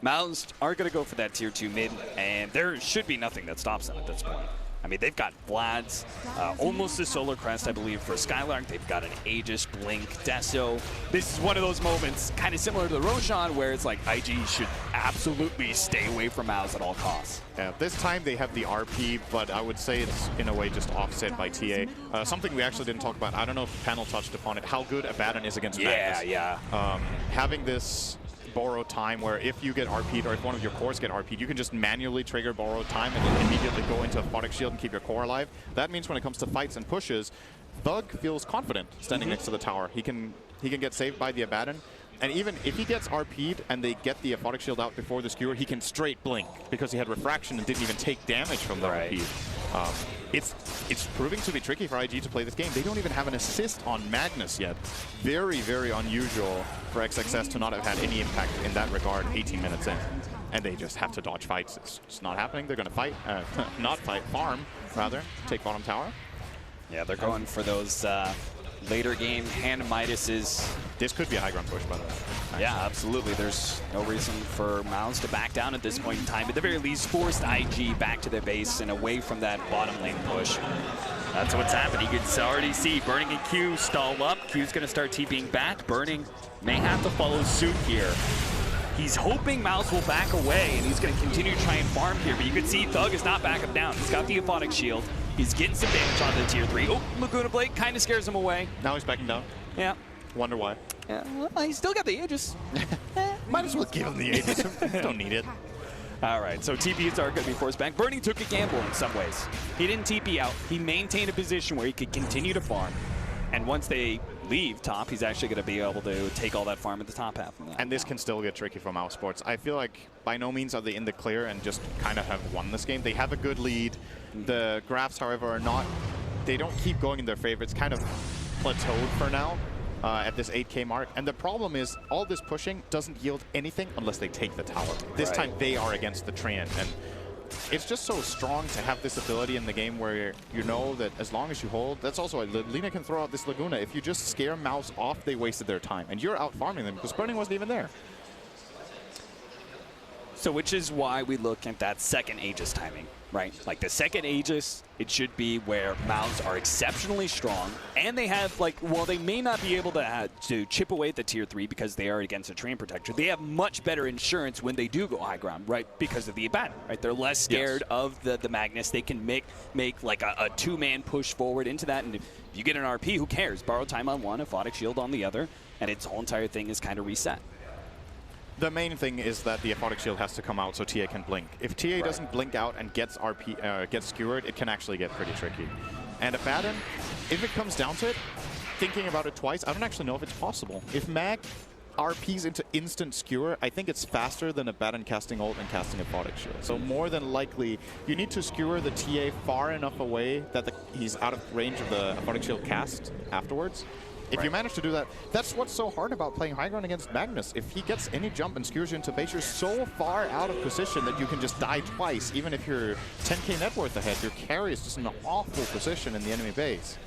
Mounds are going to go for that tier 2 mid, and there should be nothing that stops them at this point. I mean, they've got Vlad's, almost a Solar Crest, I believe, for Skylark. They've got an Aegis, Blink, Deso. This is one of those moments, kind of similar to the Roshan, where it's like IG should absolutely stay away from Mouse at all costs. Yeah, this time they have the RP, but I would say it's in a way just offset by TA. Something we actually didn't talk about, I don't know if the panel touched upon it, how good Abaddon is against Magnus. Having this borrowed time where if you get RP'd or if one of your cores get RP'd, you can just manually trigger borrowed time and then immediately go into Aphotic Shield and keep your core alive. That means when it comes to fights and pushes, Thug feels confident standing next to the tower. He can get saved by the Abaddon. And even if he gets RP'd and they get the Aphotic Shield out before the skewer, he can straight blink because he had refraction and didn't even take damage from the RP. It's proving to be tricky for IG to play this game. They don't even have an assist on Magnus yet. Very, very unusual for XXS to not have had any impact in that regard 18 minutes in. And they just have to dodge fights. It's not happening. They're going to fight, farm, rather, take bottom tower. Yeah, they're going for those later game hand Midases. This could be a high ground push, by the way. Yeah, absolutely. There's no reason for Mouse to back down at this point in time. At the very least, forced IG back to their base and away from that bottom lane push. That's what's happening. You can already see Burning and Q stall up. Q's going to start TPing back. Burning may have to follow suit here. He's hoping Mouse will back away, and he's going to continue to try and farm here. But you can see Thug is not backing down. He's got the Aphotic Shield. He's getting some damage on the tier 3. Oh, Laguna Blade kind of scares him away. Now he's backing down. Yeah. Wonder why. Yeah, well, he's still got the Aegis. Might as well give him the Aegis. Don't need it. All right, so TPs are going to be forced back. Burning took a gamble in some ways. He didn't TP out. He maintained a position where he could continue to farm. And once they leave top, he's actually going to be able to take all that farm at the top half of that. And this can still get tricky for Mousesports. I feel like by no means are they in the clear and just kind of have won this game. They have a good lead. The graphs, however, are not, they don't keep going in their favor. It's kind of plateaued for now at this 8K mark. And the problem is all this pushing doesn't yield anything unless they take the tower. This time they are against the Treant. And it's just so strong to have this ability in the game where you know that as long as you hold, that's also, Lina can throw out this Laguna. If you just scare Mouse off, they wasted their time. And you're out farming them because Burning wasn't even there. So which is why we look at that second Aegis timing, right? Like the second Aegis, it should be where Mouse are exceptionally strong, and they have, like, while they may not be able to chip away at the tier 3 because they are against a Treant Protector, they have much better insurance when they do go high ground, right? Because of the Abaddon, right? They're less scared of the Magnus. They can make like a two-man push forward into that, and if you get an RP, who cares? Borrow time on one, Aphotic Shield on the other, and its whole entire thing is kind of reset. The main thing is that the Aphotic Shield has to come out so TA can blink. If TA doesn't blink out and gets gets skewered, it can actually get pretty tricky. And Abaddon, if it comes down to it, thinking about it twice, I don't actually know if it's possible. If Mag RPs into instant skewer, I think it's faster than Abaddon casting ult and casting Aphotic Shield. So more than likely, you need to skewer the TA far enough away that he's out of range of the Aphotic Shield cast afterwards. If you manage to do that, that's what's so hard about playing high ground against Magnus. If he gets any jump and skewers you into base, you're so far out of position that you can just die twice. Even if you're 10k net worth ahead, your carry is just in an awful position in the enemy base.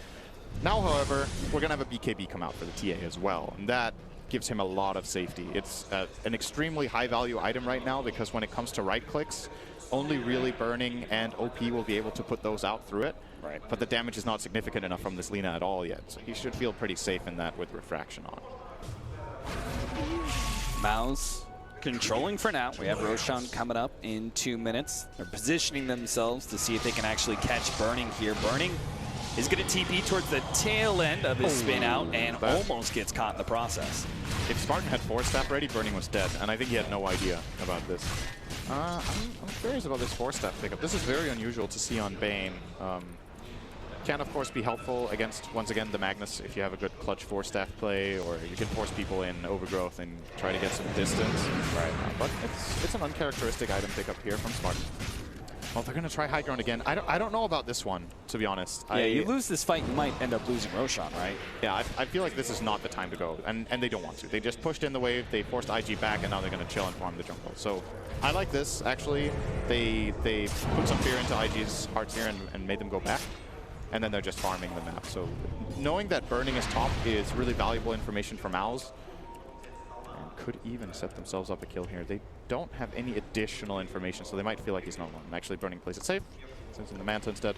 Now, however, we're going to have a BKB come out for the TA as well, and that gives him a lot of safety. It's an extremely high-value item right now because when it comes to right-clicks, only really Burning and OP will be able to put those out through it. Right. But the damage is not significant enough from this Lina at all yet, so he should feel pretty safe in that with Refraction on. Mouse controlling for now. We have Roshan coming up in 2 minutes. They're positioning themselves to see if they can actually catch Burning here. Burning is going to TP towards the tail end of his spin out and almost gets caught in the process. If Spartan had 4-step ready, Burning was dead, and I think he had no idea about this. I'm curious about this 4-step pickup. This is very unusual to see on Bane. Can, of course, be helpful against, once again, the Magnus if you have a good clutch 4-staff play, or you can force people in Overgrowth and try to get some distance. Right. But it's an uncharacteristic item pickup here from Spartan. Well, they're going to try high ground again. I don't know about this one, to be honest. Yeah, you lose this fight, you might end up losing Roshan, right? Yeah, I feel like this is not the time to go, and they don't want to. They just pushed in the wave, they forced IG back, and now they're going to chill and farm the jungle. So I like this, actually. They put some fear into IG's hearts here and made them go back, and then they're just farming the map. So knowing that Burning is top is really valuable information for Mouse, and could even set themselves up a kill here. They don't have any additional information, so they might feel like he's not alone. Actually, Burning plays it safe, sends in the Manta instead.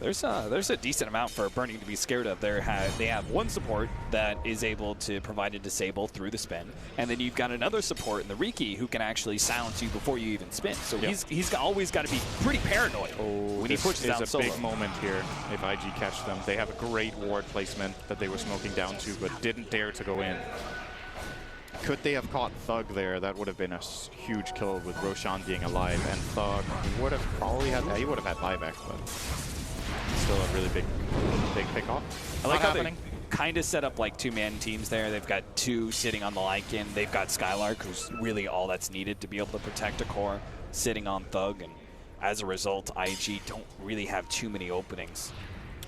Yeah, there's a decent amount for Burning to be scared of. They have one support that is able to provide a disable through the spin, and then you've got another support in the Riki who can actually silence you before you even spin. So he's always got to be pretty paranoid when he pushes down solo. This is a big moment here if IG catch them. They have a great ward placement that they were smoking down to, but didn't dare to go in. Could they have caught Thug there? That would have been a huge kill with Roshan being alive, and Thug would have probably had, he would have had buyback, but still a really big pick-off. I like how they kind of set up like two-man teams there. They've got two sitting on the Lycan. They've got Skylark, who's really all that's needed to be able to protect a core, sitting on Thug, and as a result, IG don't really have too many openings.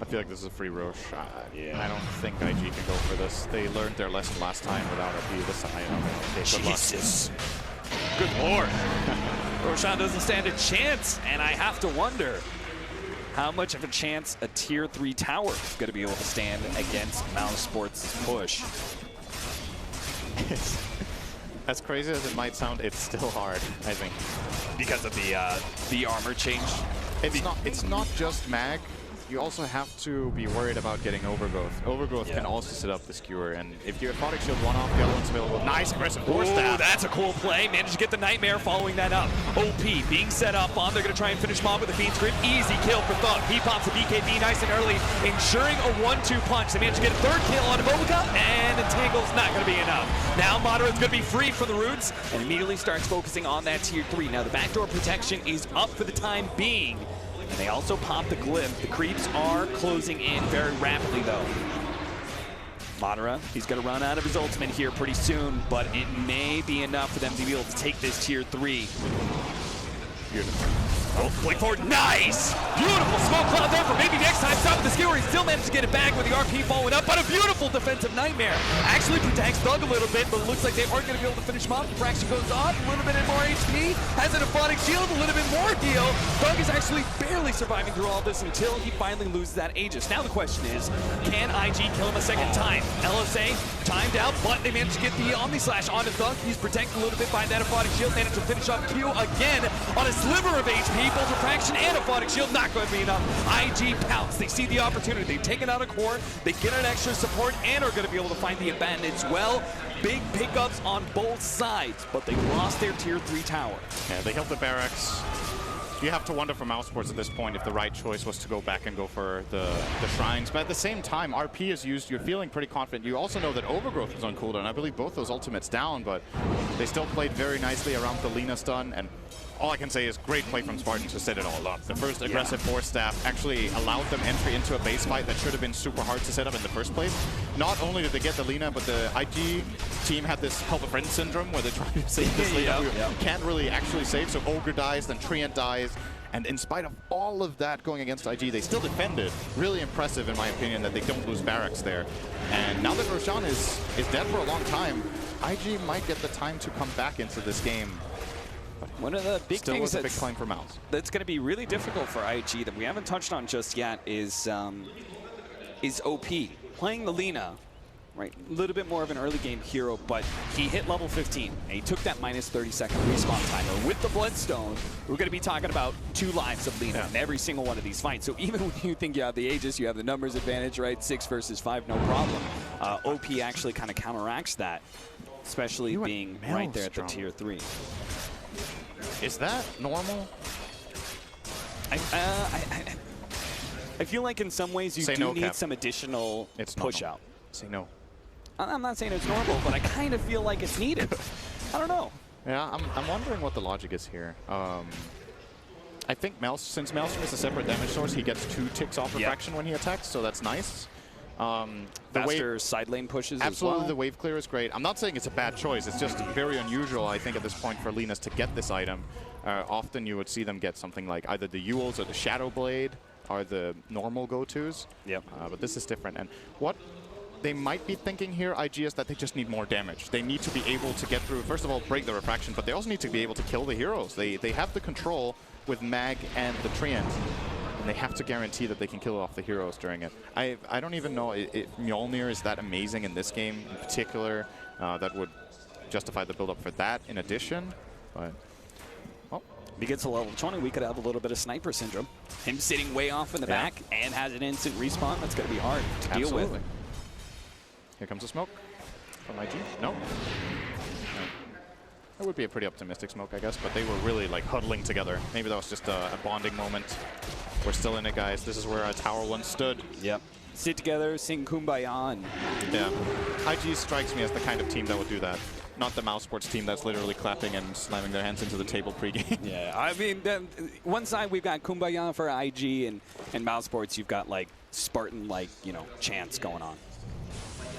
I feel like this is a free Rosh. I don't think IG can go for this. They learned their lesson last time without a B. This Jesus. Good lord. Roshan doesn't stand a chance, and I have to wonder how much of a chance a tier 3 tower is going to be able to stand against Mousesports' push. As crazy as it might sound, it's still hard, I think. Because of the armor change? It's not just Mag. You also have to be worried about getting Overgrowth. Overgrowth can also set up the skewer, and if you have Aphotic Shield one off, the other one's available. Nice aggressive force stab. That's a cool play. Managed to get the Nightmare following that up. OP being set up on. They're going to try and finish him off with a Fiend's Grip. Easy kill for Thug. He pops a BKB nice and early, ensuring a 1-2 punch. They managed to get a third kill on Mobica, and Entangle's not going to be enough. Now Moderate's going to be free from the roots, and immediately starts focusing on that tier 3. Now the backdoor protection is up for the time being. And they also pop the glyph. The creeps are closing in very rapidly, though. Madara, he's going to run out of his ultimate here pretty soon, but it may be enough for them to be able to take this tier 3. Beautiful. Oh, play forward, nice! Beautiful smoke cloud there for maybe next time. Top of the skewer, he still managed to get it back with the RP following up, but a beautiful defensive nightmare. Actually protects Thug a little bit, but it looks like they aren't going to be able to finish him off. Fraction goes off, a little bit more HP, has an aphotic shield, a little bit more heal. Thug is actually barely surviving through all this until he finally loses that Aegis. Now the question is, can IG kill him a second time? LSA timed out, but they managed to get the Omni Slash onto Thug. He's protected a little bit by that aphotic shield, managed to finish off Q again on a sliver of HP. Both refraction and aphotic shield not going to be enough. IG pounce. They see the opportunity. They've taken out a core. They get an extra support and are going to be able to find the advantage well. Big pickups on both sides, but they lost their tier 3 tower. Yeah, they held the barracks. You have to wonder for Mousesports at this point if the right choice was to go back and go for the shrines. But at the same time, RP is used. You're feeling pretty confident. You also know that Overgrowth was on cooldown. I believe both those ultimates down, but they still played very nicely around the Lina stun. And all I can say is great play from Spartan to set it all up. The first aggressive force staff actually allowed them entry into a base fight that should have been super hard to set up in the first place. Not only did they get the Lina, but the IG team had this help a friend syndrome where they're trying to save this Lina who can't really actually save. So Ogre dies, then Treant dies. And in spite of all of that going against IG, they still defended. Really impressive, in my opinion, that they don't lose barracks there. And now that Roshan is dead for a long time, IG might get the time to come back into this game. One of the big Still things was a big claim for Mouse. that's going to be really difficult for IG that we haven't touched on just yet is OP. Playing the Lina, right? A little bit more of an early game hero, but he hit level 15 and he took that minus 30-second respawn timer. With the Bloodstone, we're going to be talking about 2 lives of Lina in every single one of these fights. So even when you think you have the Aegis, you have the numbers advantage, right? 6 versus 5, no problem. OP actually kind of counteracts that, especially being right there at the tier 3. Is that normal? I feel like in some ways you do need some additional push out. Say no. I'm not saying it's normal, but I kind of feel like it's needed. I don't know. Yeah, I'm wondering what the logic is here. I think since Maelstrom is a separate damage source, he gets 2 ticks off refraction when he attacks, so that's nice. Faster side lane pushes absolutely, as well. The wave clear is great. I'm not saying it's a bad choice. It's just very unusual, I think, at this point for Linas to get this item. Often you would see them get something like either the Ewells or the Shadow Blade are the normal go-tos. Yep. But this is different. And what they might be thinking here, IG, is that they just need more damage. They need to be able to get through, first of all, break the refraction, but they also need to be able to kill the heroes. They have the control with Mag and the Treant. And they have to guarantee that they can kill off the heroes during it. I don't even know if Mjolnir is that amazing in this game in particular. That would justify the build-up for that in addition. But, well. If he gets to level 20, we could have a little bit of sniper syndrome. Him sitting way off in the back and has an instant respawn. That's going to be hard to deal with. Here comes the smoke from IG. No. It would be a pretty optimistic smoke, I guess, but they were really like huddling together. Maybe that was just a bonding moment. We're still in it, guys. This is where our tower once stood. Yep. Sit together, sing Kumbaya. Yeah. IG strikes me as the kind of team that would do that. Not the Mousesports team that's literally clapping and slamming their hands into the table pregame. Yeah, I mean, one side we've got Kumbaya for IG, and Mousesports you've got like Spartan, chants going on.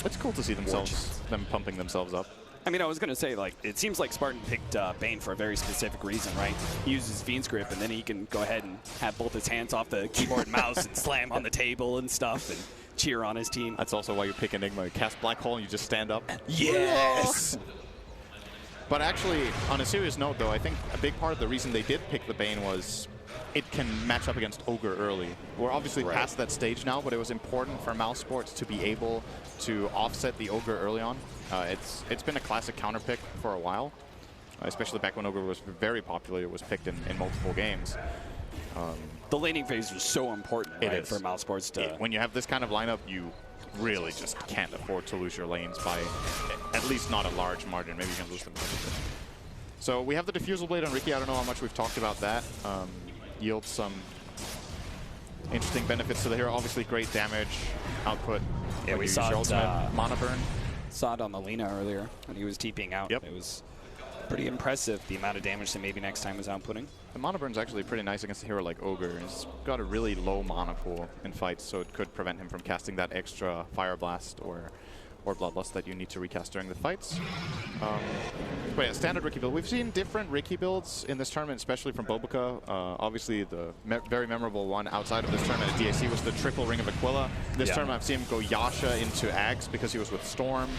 It's cool to see them pumping themselves up. I mean, I was going to say, it seems like Spartan picked Bane for a very specific reason, right? He uses Fiend's Grip, and then he can go ahead and have both his hands off the keyboard and mouse and slam on the table and stuff and cheer on his team. That's also why you pick Enigma. You cast Black Hole and you just stand up. Yes! But actually, on a serious note, though, I think a big part of the reason they did pick the Bane was it can match up against Ogre early. We're obviously past that stage now, but it was important for Mousesports to be able to offset the Ogre early on. It's been a classic counter pick for a while, especially back when Ogre was very popular. It was picked in multiple games. The laning phase was so important for Mousesports to... When you have this kind of lineup, you really just can't afford to lose your lanes by at least not a large margin. Maybe you can lose them. So we have the Diffusal Blade on Riki. I don't know how much we've talked about that. Yields some interesting benefits to the hero. Obviously, great damage output. Yeah, we saw it, mana burn. Saw it on the Lina earlier when he was TPing out. Yep. It was pretty impressive, the amount of damage that maybe next time was outputting. The mana burn's actually pretty nice against a hero like Ogre. He's got a really low mana pool in fights, so it could prevent him from casting that extra Fire Blast or or Bloodlust that you need to recast during the fights. But yeah, standard Riki build. We've seen different Riki builds in this tournament, especially from Bobica. Obviously, the very memorable one outside of this tournament at DAC was the triple Ring of Aquila. This tournament, I've seen him go Yasha into Ags because he was with Storm.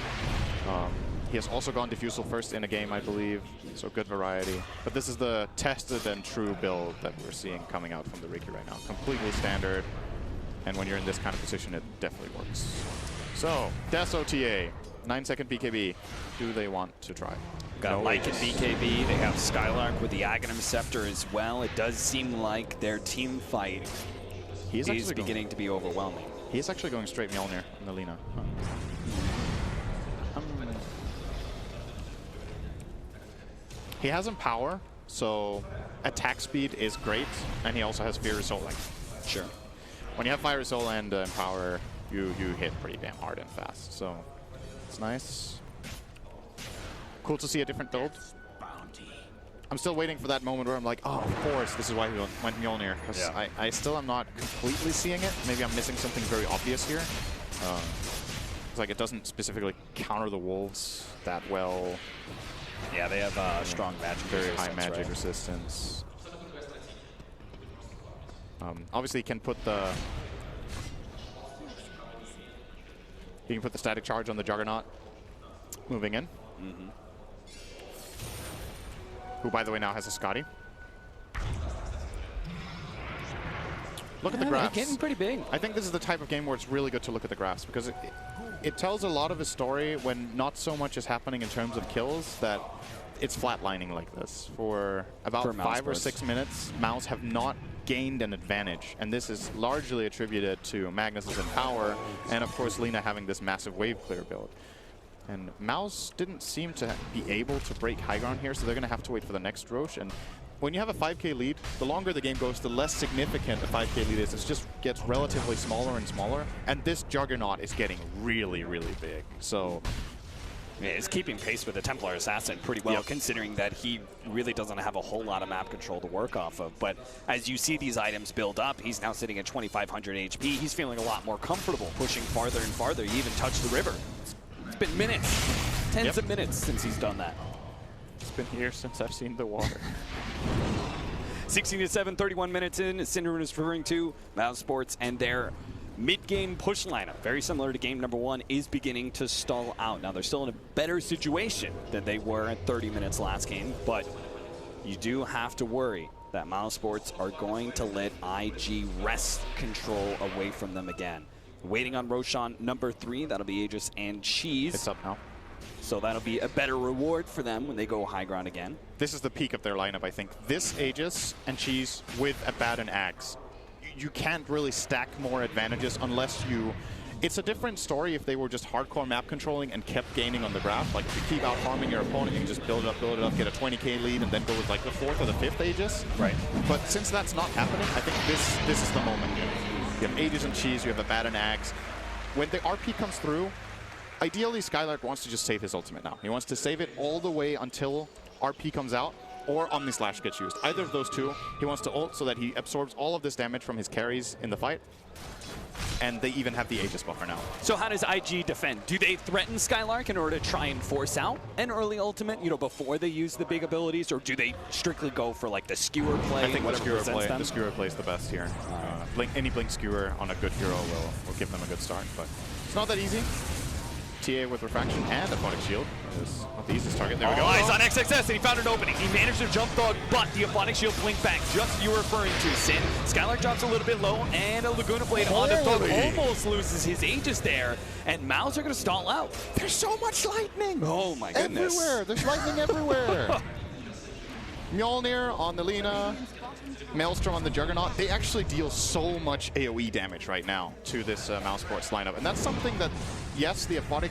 He has also gone Diffusal first in a game, I believe, so good variety. But this is the tested and true build that we're seeing coming out from the Riki right now. Completely standard, and when you're in this kind of position, it definitely works. So, Death OTA, 9-second BKB. Do they want to try? Got Lycan BKB, they have Skylark with the Aghanim Scepter as well. It does seem like their team fight is beginning to be overwhelming. He's actually going straight Mjolnir on the Lina. Huh. He has Empower, so attack speed is great, and he also has Fiery Souling. Sure. When you have Fiery Soul and Empower, you hit pretty damn hard and fast, so it's nice. Cool to see a different build. I'm still waiting for that moment where I'm like, oh, of course, this is why he went Mjolnir, because I still am not completely seeing it. Maybe I'm missing something very obvious here. It's like it doesn't specifically counter the wolves that well. Yeah, they have strong magic very resistance, high magic resistance. Obviously, he can put the static charge on the Juggernaut, moving in. Who, by the way, now has a Scotty. Look at the graphs. Getting pretty big. I think this is the type of game where it's really good to look at the graphs because it tells a lot of a story when not so much is happening in terms of kills that it's flatlining like this. For about 5 or 6 minutes, Mouse have not gained an advantage, and this is largely attributed to Magnus's Empower and, of course, Lina having this massive wave clear build. And Mouse didn't seem to be able to break high ground here, so they're going to have to wait for the next Roche. And when you have a 5k lead, the longer the game goes, the less significant a 5k lead is. It just gets relatively smaller and smaller, and this Juggernaut is getting really, really big. So yeah, it's keeping pace with the Templar Assassin pretty well, considering that he really doesn't have a whole lot of map control to work off of. But as you see these items build up, he's now sitting at 2,500 HP. He's feeling a lot more comfortable, pushing farther and farther. He even touched the river. It's been minutes, tens of minutes since he's done that. It's been years since I've seen the water. 16-7, 31 minutes in. Cinderun is referring to Mousesports and their mid-game push lineup, very similar to game number 1, is beginning to stall out. Now, they're still in a better situation than they were at 30 minutes last game, but you do have to worry that Mousesports are going to let IG wrest control away from them again. Waiting on Roshan number 3, that'll be Aegis and Cheese. It's up now. So that'll be a better reward for them when they go high ground again. This is the peak of their lineup, I think. This Aegis and Cheese with Abaddon Axe. You can't really stack more advantages unless you... It's a different story if they were just hardcore map controlling and kept gaining on the graph. Like, if you keep out farming your opponent, you can just build it up, get a 20k lead, and then go with like the 4th or the 5th Aegis. Right. But since that's not happening, I think this is the moment. You have Aegis and Cheese, you have Abaddon Axe. When the RP comes through, ideally Skylark wants to just save his ultimate now. He wants to save it all the way until RP comes out, or Omni Slash gets used. Either of those two, he wants to ult so that he absorbs all of this damage from his carries in the fight. And they even have the Aegis buffer now. So how does IG defend? Do they threaten Skylark in order to try and force out an early ultimate, before they use the big abilities, or do they strictly go for like the skewer play? I think the skewer play is the best here. Any blink skewer on a good hero will give them a good start, but it's not that easy. TA with Refraction and Aphotic Shield is not the easiest target. There we go. He's on XXS, and he found an opening. He managed to jump dog, but the Aphotic Shield blinked back, just as you were referring to, Sin. Skylark drops a little bit low, and a Laguna Blade onto Thug almost loses his Aegis there, and Mouse are going to stall out. There's so much lightning! Oh my goodness. Everywhere! There's lightning everywhere! Mjolnir on the Lina, Maelstrom on the Juggernaut. They actually deal so much AoE damage right now to this Mousesports lineup. And that's something that, yes, the Aphotic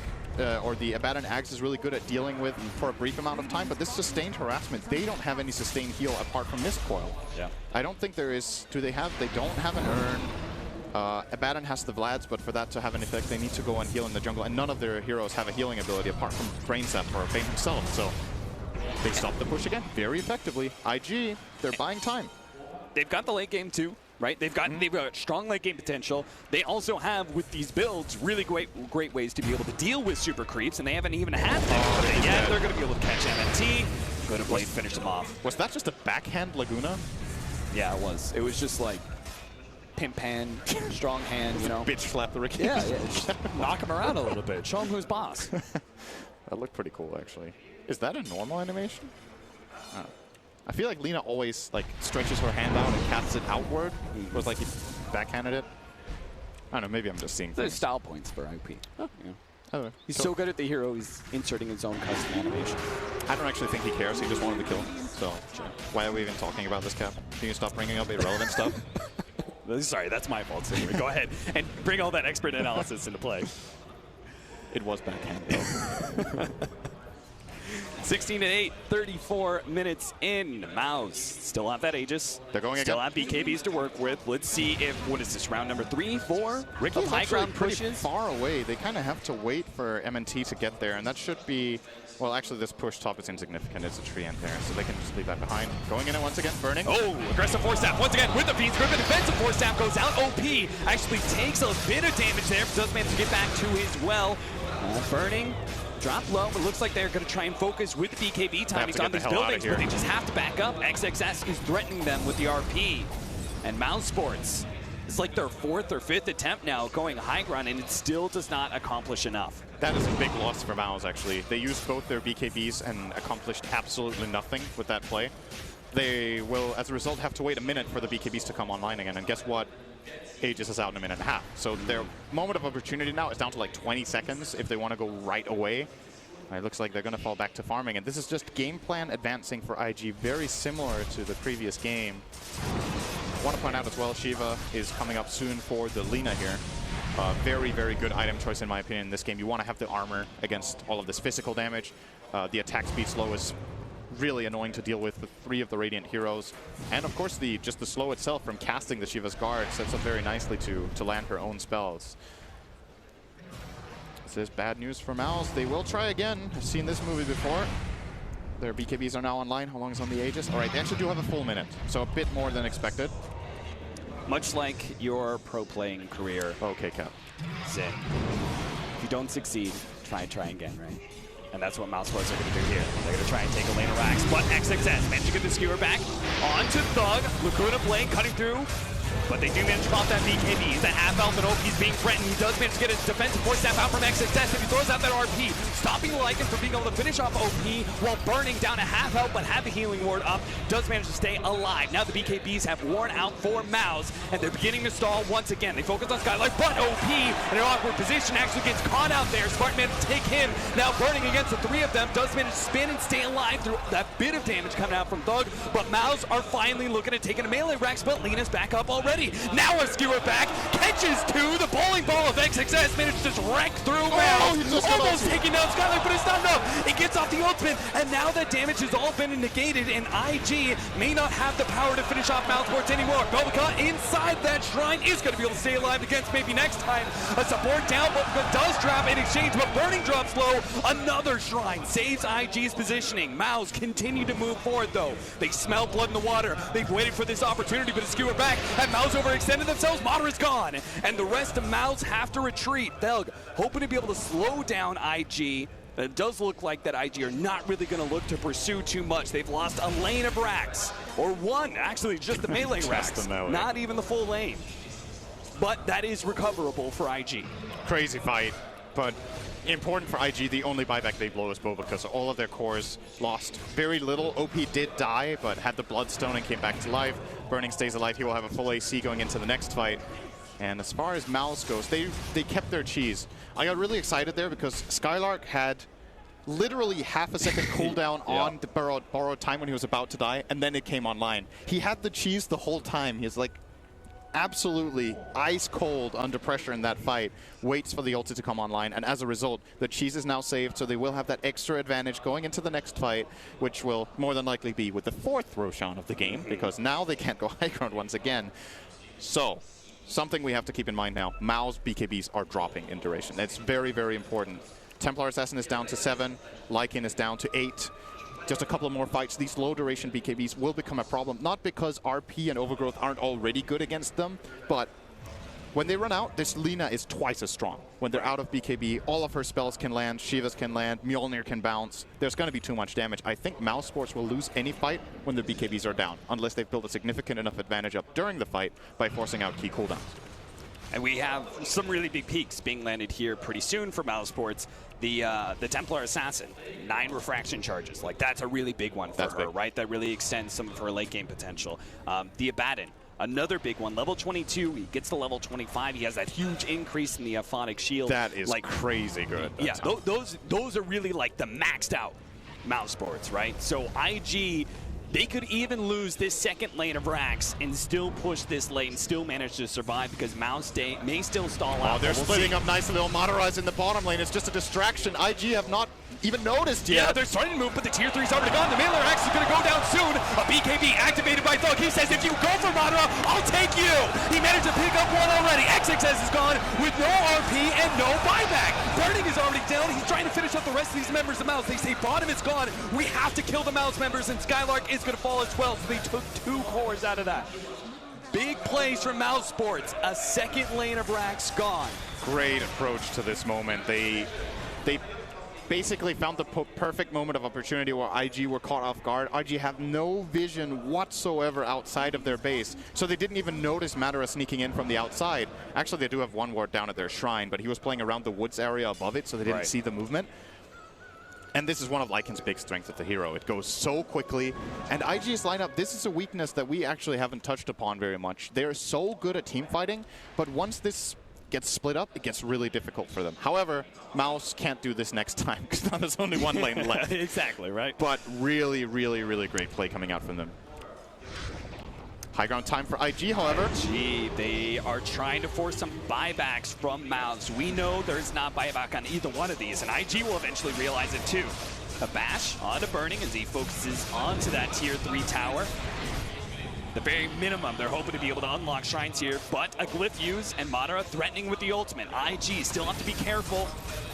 or the Abaddon Axe is really good at dealing with for a brief amount of time, but this sustained harassment, they don't have any sustained heal apart from Mist Coil. Yeah. I don't think there is. They don't have an Urn. Abaddon has the Vlads, but for that to have an effect, they need to go and heal in the jungle, and none of their heroes have a healing ability apart from Brain Sap or Bane himself, so they stop the push again very effectively. IG, they're buying time. They've got the late game too. right? They've got strong late game potential. They also have, with these builds, really great ways to be able to deal with super creeps, and they haven't even had them yet. They're going to be able to catch MNT. Going to Blade finish them off. Was that just a backhand Laguna? Yeah, it was. It was just like pimp hand, strong hand, you know. Bitch slap the Ricky. Yeah, just knock him around a little bit. Show him who's boss. That looked pretty cool, actually. Is that a normal animation? I feel like Lina always like stretches her hand out and casts it outward. It was like he backhanded it. I don't know, maybe I'm just seeing There's things. style points for IP. Oh. Yeah. I don't know. He's so good at the hero, he's inserting his own custom animation. I don't actually think he cares. He just wanted to kill him. So why are we even talking about this, Cap? Can you stop bringing up irrelevant stuff? Sorry, that's my fault. So go ahead and bring all that expert analysis into play. It was backhand, though. 16-8, 34 minutes in. Mouse still have that Aegis. They're going still again. have BKBs to work with. Let's see if, what is this, round number 3, 4? Ricky's high actually ground pretty pushes. far away. They kind of have to wait for MNT to get there, and that should be... Well, actually, this push top is insignificant. It's a tree end there, so they can just leave that behind. Going in it once again, burning. Oh, aggressive force staff once again with the Fiend's Grip. And defensive force staff goes out. OP actually takes a bit of damage there, but does manage to get back to his well. Burning. Drop low, but looks like they're going to try and focus with BKB timings on these buildings, but they just have to back up. XXS is threatening them with the RP. And Mousesports, it's like their 4th or 5th attempt now going high ground, and it still does not accomplish enough. That is a big loss for Mouse, actually. They used both their BKBs and accomplished absolutely nothing with that play. They will, as a result, have to wait a minute for the BKBs to come online again, and guess what? Aegis is out in a minute and a half. So their moment of opportunity now is down to like 20 seconds if they want to go right away. It looks like they're going to fall back to farming, and this is just game plan advancing for IG, very similar to the previous game. I want to point out as well, Shiva is coming up soon for the Lina here. Very, very good item choice in my opinion in this game. You want to have the armor against all of this physical damage. The attack speed slow is really annoying to deal with 3 of the Radiant heroes. And of course, just the slow itself from casting the Shiva's Guard sets up very nicely to land her own spells. This is bad news for Mouse. They will try again. I've seen this movie before. Their BKBs are now online. How long is on the Aegis? All right, they actually do have a full minute, so a bit more than expected. Much like your pro playing career, Okay, Cap. Zin. If you don't succeed, try again, right? And that's what Mouseports are going to do here. They're going to try and take a lane of racks, but XXS managed to get the skewer back onto Thug. Laguna Blade cutting through, but they do manage to pop that BKB. He's a half elf, and OP's being threatened. He does manage to get his defensive force staff out from XXS, and he throws out that RP, stopping Lycan from being able to finish off OP while burning down a half health, but had the healing ward up. Does manage to stay alive. Now the BKBs have worn out for Mouse, and they're beginning to stall once again. They focus on Skylark, but OP in an awkward position actually gets caught out there. Smart managed to take him. Now burning against the 3 of them. Does manage to spin and stay alive through that bit of damage coming out from Thug, but Mouse are finally looking at taking a melee Rex, but Lina's back up already. Now a skewer back, catches 2, the bowling ball of XXS managed to just wreck through Mouse, almost taking down Skylark, but it's not enough. It gets off the ultimate, and now that damage has all been negated, and IG may not have the power to finish off Mouseports anymore. Belvica inside that shrine is going to be able to stay alive against maybe next time. A support down, Belvica does drop in exchange, but burning drops low. Another shrine saves IG's positioning. Mouse continue to move forward though. They smell blood in the water. They've waited for this opportunity, but a skewer back. Have Mouse overextended themselves? Madara's gone, and the rest of Mouse have to retreat. Thug hoping to be able to slow down IG. It does look like that IG are not really going to look to pursue too much. They've lost a lane of racks, or one, actually just the melee racks, not even the full lane. But that is recoverable for IG. Crazy fight, but important for IG. The only buyback they blow is Boba because all of their cores lost very little. OP did die, but had the Bloodstone and came back to life. Burning stays alive. He will have a full AC going into the next fight. And as far as Mouse goes, they kept their cheese. I got really excited there because Skylark had literally half a second cooldown on the borrowed time when he was about to die, and then it came online. He had the cheese the whole time. He's like absolutely ice cold under pressure in that fight, waits for the ulti to come online, and as a result, the cheese is now saved, so they will have that extra advantage going into the next fight, which will more than likely be with the 4th Roshan of the game, because now they can't go high ground once again. So, something we have to keep in mind now, Mao's BKBs are dropping in duration. It's very, very important. Templar Assassin is down to 7, Lycan is down to 8. just a couple of more fights, these low-duration BKBs will become a problem. Not because RP and Overgrowth aren't already good against them, but when they run out, this Lina is twice as strong. When they're out of BKB, all of her spells can land, Shiva's can land, Mjolnir can bounce. There's going to be too much damage. I think Mousesports will lose any fight when their BKBs are down, unless they've built a significant enough advantage up during the fight by forcing out key cooldowns. And we have some really big peaks being landed here pretty soon for Mouseports. The Templar Assassin, 9 refraction charges. Like, that's a really big one for her, right? That really extends some of her late game potential. The Abaddon, another big one, level 22. He gets to level 25. He has that huge increase in the Aphonic Shield. That is like crazy good. Yeah, those are really like the maxed out Mousesports, right? So IG, they could even lose this second lane of Rax and still push this lane, still manage to survive because Mouse may still stall out. Oh, they're splitting up nicely. Little Madara's in the bottom lane. It's just a distraction. IG have not even noticed yet. Yeah, they're starting to move, but the tier 3's already gone. The Mailer Axe is going to go down soon. A BKB activated by Thug. He says, if you go for Madara, I'll take you. He managed to pick up one already. XXS is gone with no RP and no buyback. Burning is already down. He's trying to finish up the rest of these members of Mouse. They say bottom is gone. We have to kill the Mouse members, and Skylark is going to fall as well. So they took 2 cores out of that. Big plays from Mousesports. A second lane of Rax gone. Great approach to this moment. They basically found the perfect moment of opportunity where IG were caught off guard. IG have no vision whatsoever outside of their base, so they didn't even notice Madara sneaking in from the outside. Actually, they do have one ward down at their shrine, but he was playing around the woods area above it, so they didn't see the movement. And this is one of Lycan's big strengths of the hero. It goes so quickly. And IG's lineup, this is a weakness that we actually haven't touched upon very much. They're so good at team fighting, but once this gets split up, it gets really difficult for them. However, Mouse can't do this next time because now there's only one lane left. Exactly, right? But really, really, really great play coming out from them. High ground time for IG, however. IG, they are trying to force some buybacks from Mouse. We know there's not buyback on either one of these, and IG will eventually realize it too. A bash onto Burning as he focuses onto that tier 3 tower. The very minimum, they're hoping to be able to unlock shrines here, but a glyph use and Madara threatening with the ultimate. IG still have to be careful.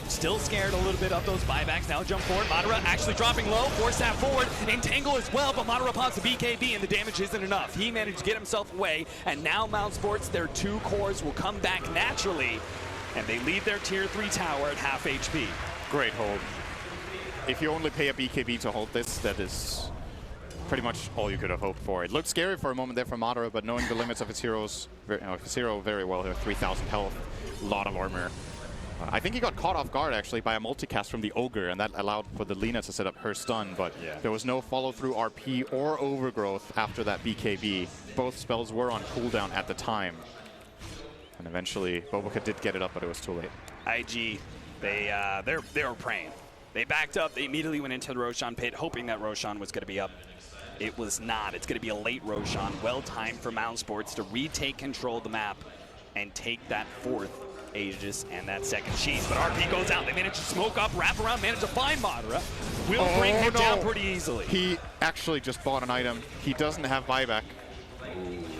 Still scared a little bit of those buybacks. Now jump forward. Madara actually dropping low. Force that forward. Entangle as well, but Madara pops the BKB and the damage isn't enough. He managed to get himself away, and now Mousesports, their 2 cores will come back naturally, and they leave their tier 3 tower at half HP. Great hold. If you only pay a BKB to hold this, that is pretty much all you could have hoped for. It looked scary for a moment there for Madara, but knowing the limits of his heroes, his hero very well here, 3,000 health, a lot of armor. I think he got caught off guard actually by a multicast from the Ogre, and that allowed for the Lina to set up her stun, but there was no follow-through RP or Overgrowth after that BKB. Both spells were on cooldown at the time. And eventually, Boboka did get it up, but it was too late. IG, they were praying. They backed up, they immediately went into the Roshan pit, hoping that Roshan was going to be up. It was not. It's going to be a late Roshan. Well timed for Mousesports to retake control of the map and take that 4th Aegis and that 2nd Sheath. But RP goes out. They manage to smoke up, wrap around, manage to find Madara. Will bring him down pretty easily. He actually just bought an item. He doesn't have buyback.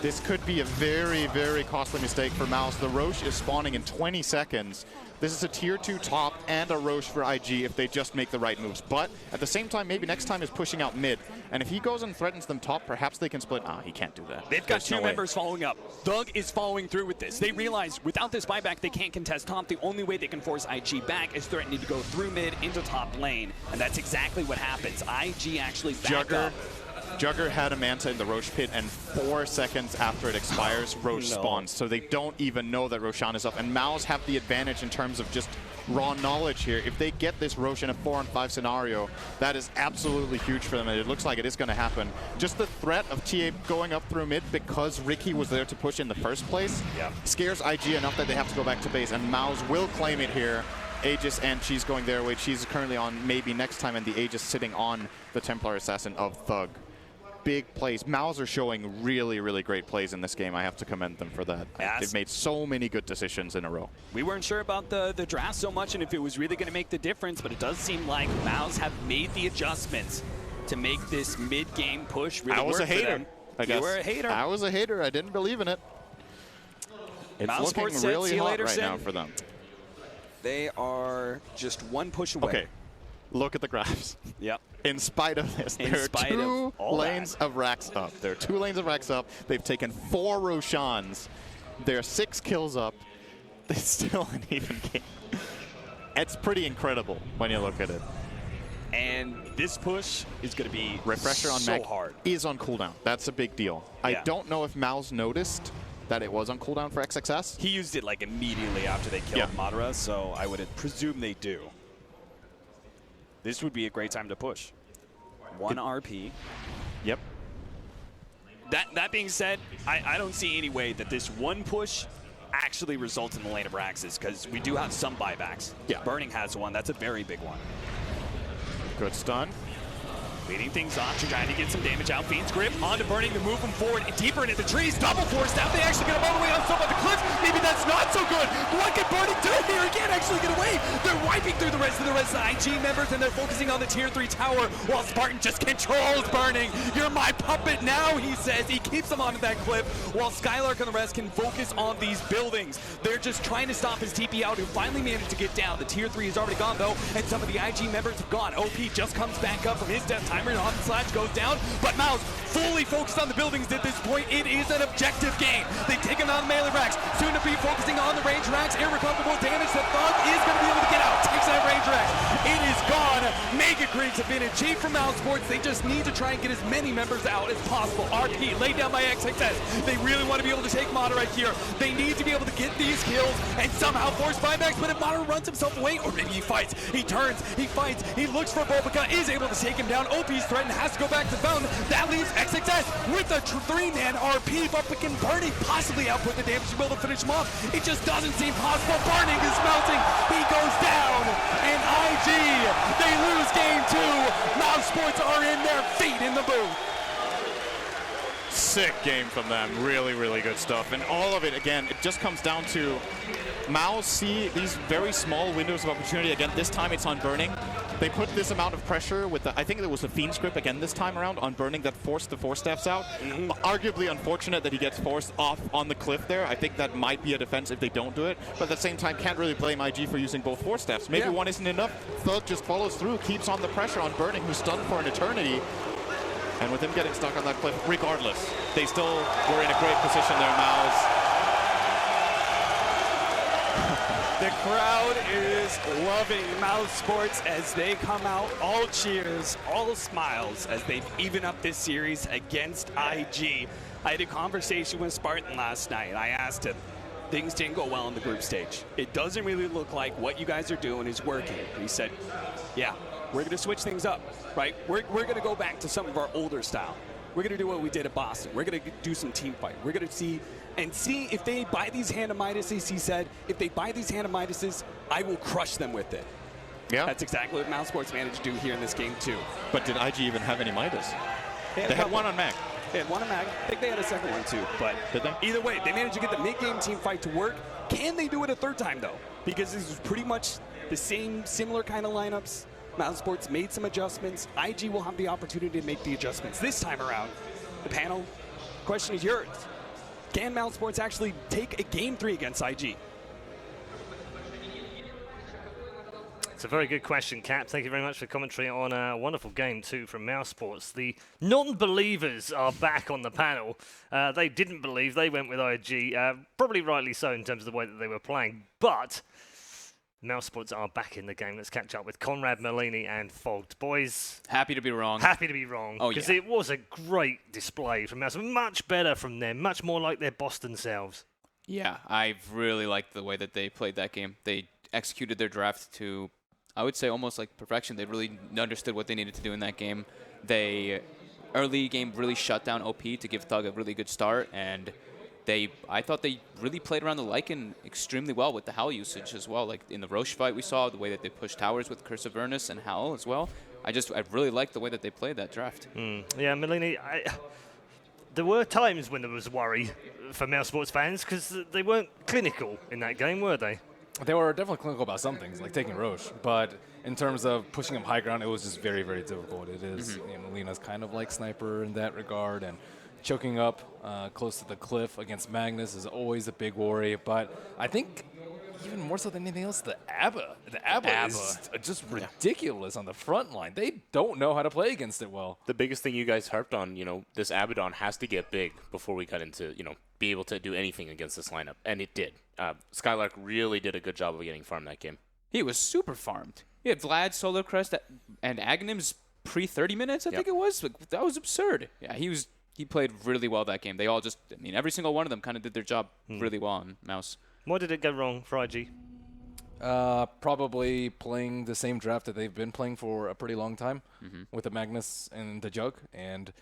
This could be a very, very costly mistake for Mouse. The Roche is spawning in 20 seconds. This is a tier 2 top and a Roche for IG if they just make the right moves. But at the same time, maybe next time is pushing out mid. And if he goes and threatens them top, perhaps they can split. Ah, he can't do that. They've got 2 members following up. Thug is following through with this. They realize without this buyback, they can't contest top. The only way they can force IG back is threatening to go through mid into top lane. And that's exactly what happens. IG actually backed up. Jugger had a Manta in the Roche pit, and 4 seconds after it expires, Roche spawns. So they don't even know that Roshan is up. And Mouse have the advantage in terms of just raw knowledge here. If they get this Roche in a 4-on-5 scenario, that is absolutely huge for them, and it looks like it is going to happen. Just the threat of TA going up through mid because Ricky was there to push in the first place scares IG enough that they have to go back to base, and Mouse will claim it here. Aegis, and she's going their way. She's currently on maybe next time, and the Aegis sitting on the Templar Assassin of Thug. Big plays. Mouse are showing really, really great plays in this game. I have to commend them for that. They've made so many good decisions in a row. We weren't sure about the draft so much and if it was really going to make the difference, but it does seem like Mouse have made the adjustments to make this mid-game push really work for them. I was a hater, I guess. You were a hater. I was a hater. I didn't believe in it. It's looking really hot right now for them. They are just 1 push away. Okay. Look at the graphs. Yep. In spite of this, there are two lanes of racks up. There are 2 lanes of racks up. They've taken 4 Roshans. They're 6 kills up. It's still an even game. It's pretty incredible when you look at it. And this push is going to be Refresher on so Meg hard. is on cooldown. That's a big deal. Yeah. I don't know if Mouse noticed that it was on cooldown for XXS. He used it like immediately after they killed Madara, so I would presume they do. This would be a great time to push. 1 RP. Yep. That being said, I don't see any way that this one push actually results in the lane of Raxus, because we do have some buybacks. Yeah. Burning has one. That's a very big one. Good stun. Leading things off, trying to get some damage out. Fiend's grip onto Burning to move him forward deeper into the trees. Double force down. They actually get him all the way on top of the cliff. Maybe that's not so good. What can Burning do here? He can't actually get away. They're wiping through the rest of the IG members, and they're focusing on the tier 3 tower while Spartan just controls Burning. You're my puppet now, he says. He keeps him onto that cliff while Skylark and the rest can focus on these buildings. They're just trying to stop his TP out, who finally managed to get down. The tier 3 is already gone, though, and some of the IG members have gone. OP just comes back up from his death timer. On the slash goes down, but Mouse fully focused on the buildings at this point. It is an objective game. They take him out of the melee racks. Soon to be focusing on the range racks. Irrecoverable damage that Thug is going to be able to get out. Takes that range rack. It is gone. Megacreeps have been achieved from Mousesports. They just need to try and get as many members out as possible. RP laid down by XXS. They really want to be able to take Mata right here. They need to be able to get these kills and somehow force buybacks, but if Mata runs himself away, or maybe he fights, he turns, he fights, he looks for Bulbaka, is able to take him down. OP's threatened, has to go back to Fountain. That leaves XXS with a 3-man RP, but can Burning possibly output the damage to be able to finish him off? It just doesn't seem possible. Burning is melting. He goes down, and IG, they lose game 2. Mousesports are in their feet in the booth. Sick game from them. Really, really good stuff. And all of it, again, it just comes down to Mouse see these very small windows of opportunity. Again, this time it's on Burning. They put this amount of pressure with the, I think it was the Fiend script again this time around on Burning that forced the 4-steps out. Arguably unfortunate that he gets forced off on the cliff there. I think that might be a defense if they don't do it. But at the same time, can't really blame IG for using both 4-steps. Maybe one isn't enough. Thug just follows through, keeps on the pressure on Burning, who's stunned for an eternity. And with him getting stuck on that cliff, regardless, they still were in a great position there, Mouse. The crowd is loving Mousesports as they come out, all cheers, all smiles as they even up this series against IG. I had a conversation with Spartan last night. I asked him, things didn't go well on the group stage. It doesn't really look like what you guys are doing is working. And he said, yeah, we're going to switch things up, right? We're going to go back to some of our older style. We're going to do what we did at Boston. We're going to do some team fight. We're going to see if they buy these Hand-of-Midases. He said, if they buy these Hand-of-Midases, I will crush them with it. Yeah. That's exactly what Mousesports managed to do here in this game, too. But did IG even have any Midas? They had one on Mag. They had one on Mag. I think they had a second one, too. But did they? Either way, they managed to get the mid-game team fight to work. Can they do it a third time, though? Because this is pretty much the same, similar kind of lineups. Mousesports made some adjustments. IG will have the opportunity to make the adjustments this time around. The panel, question is yours. Can Mousesports actually take a Game 3 against IG? It's a very good question, Cap. Thank you very much for commentary on a wonderful game, too, from Mousesports. The non-believers are back on the panel. They didn't believe. They went with IG. Probably rightly so in terms of the way that they were playing. But Mousesports are back in the game. Let's catch up with Conrad, Merlini, and Fogged. Boys. Happy to be wrong. Happy to be wrong. Oh, because yeah. it was a great display from Mousesports. Much better from them. Much more like their Boston selves. Yeah, I've really liked the way that they played that game. They executed their draft to, I would say, almost like perfection. They really understood what they needed to do in that game. They, early game, really shut down OP to give Thug a really good start, and I thought they really played around the Lycan extremely well with the Howl usage as well. Like in the Roche fight we saw, the way that they pushed towers with Curse of Avernus and Howl as well. I really liked the way that they played that draft. Yeah, Merlini, there were times when there was worry for Mousesports fans because they weren't clinical in that game, were they? They were definitely clinical about some things, like taking Roche. But in terms of pushing him high ground, it was just very, very difficult. It is, Lena's kind of like Sniper in that regard, and choking up close to the cliff against Magnus is always a big worry. But I think even more so than anything else, the ABBA. The ABBA is just ridiculous on the front line. They don't know how to play against it well. The biggest thing you guys harped on, this Abaddon has to get big before we got into, be able to do anything against this lineup. And it did. Skylark really did a good job of getting farmed that game. He was super farmed. He had Vlad, Solar Crest, and Agnim's pre-30 minutes, I think it was. Like, that was absurd. Yeah, he played really well that game. They all just, every single one of them kind of did their job really well on Mouse. Why did it go wrong for IG? Probably playing the same draft that they've been playing for a pretty long time with the Magnus and the Jug. And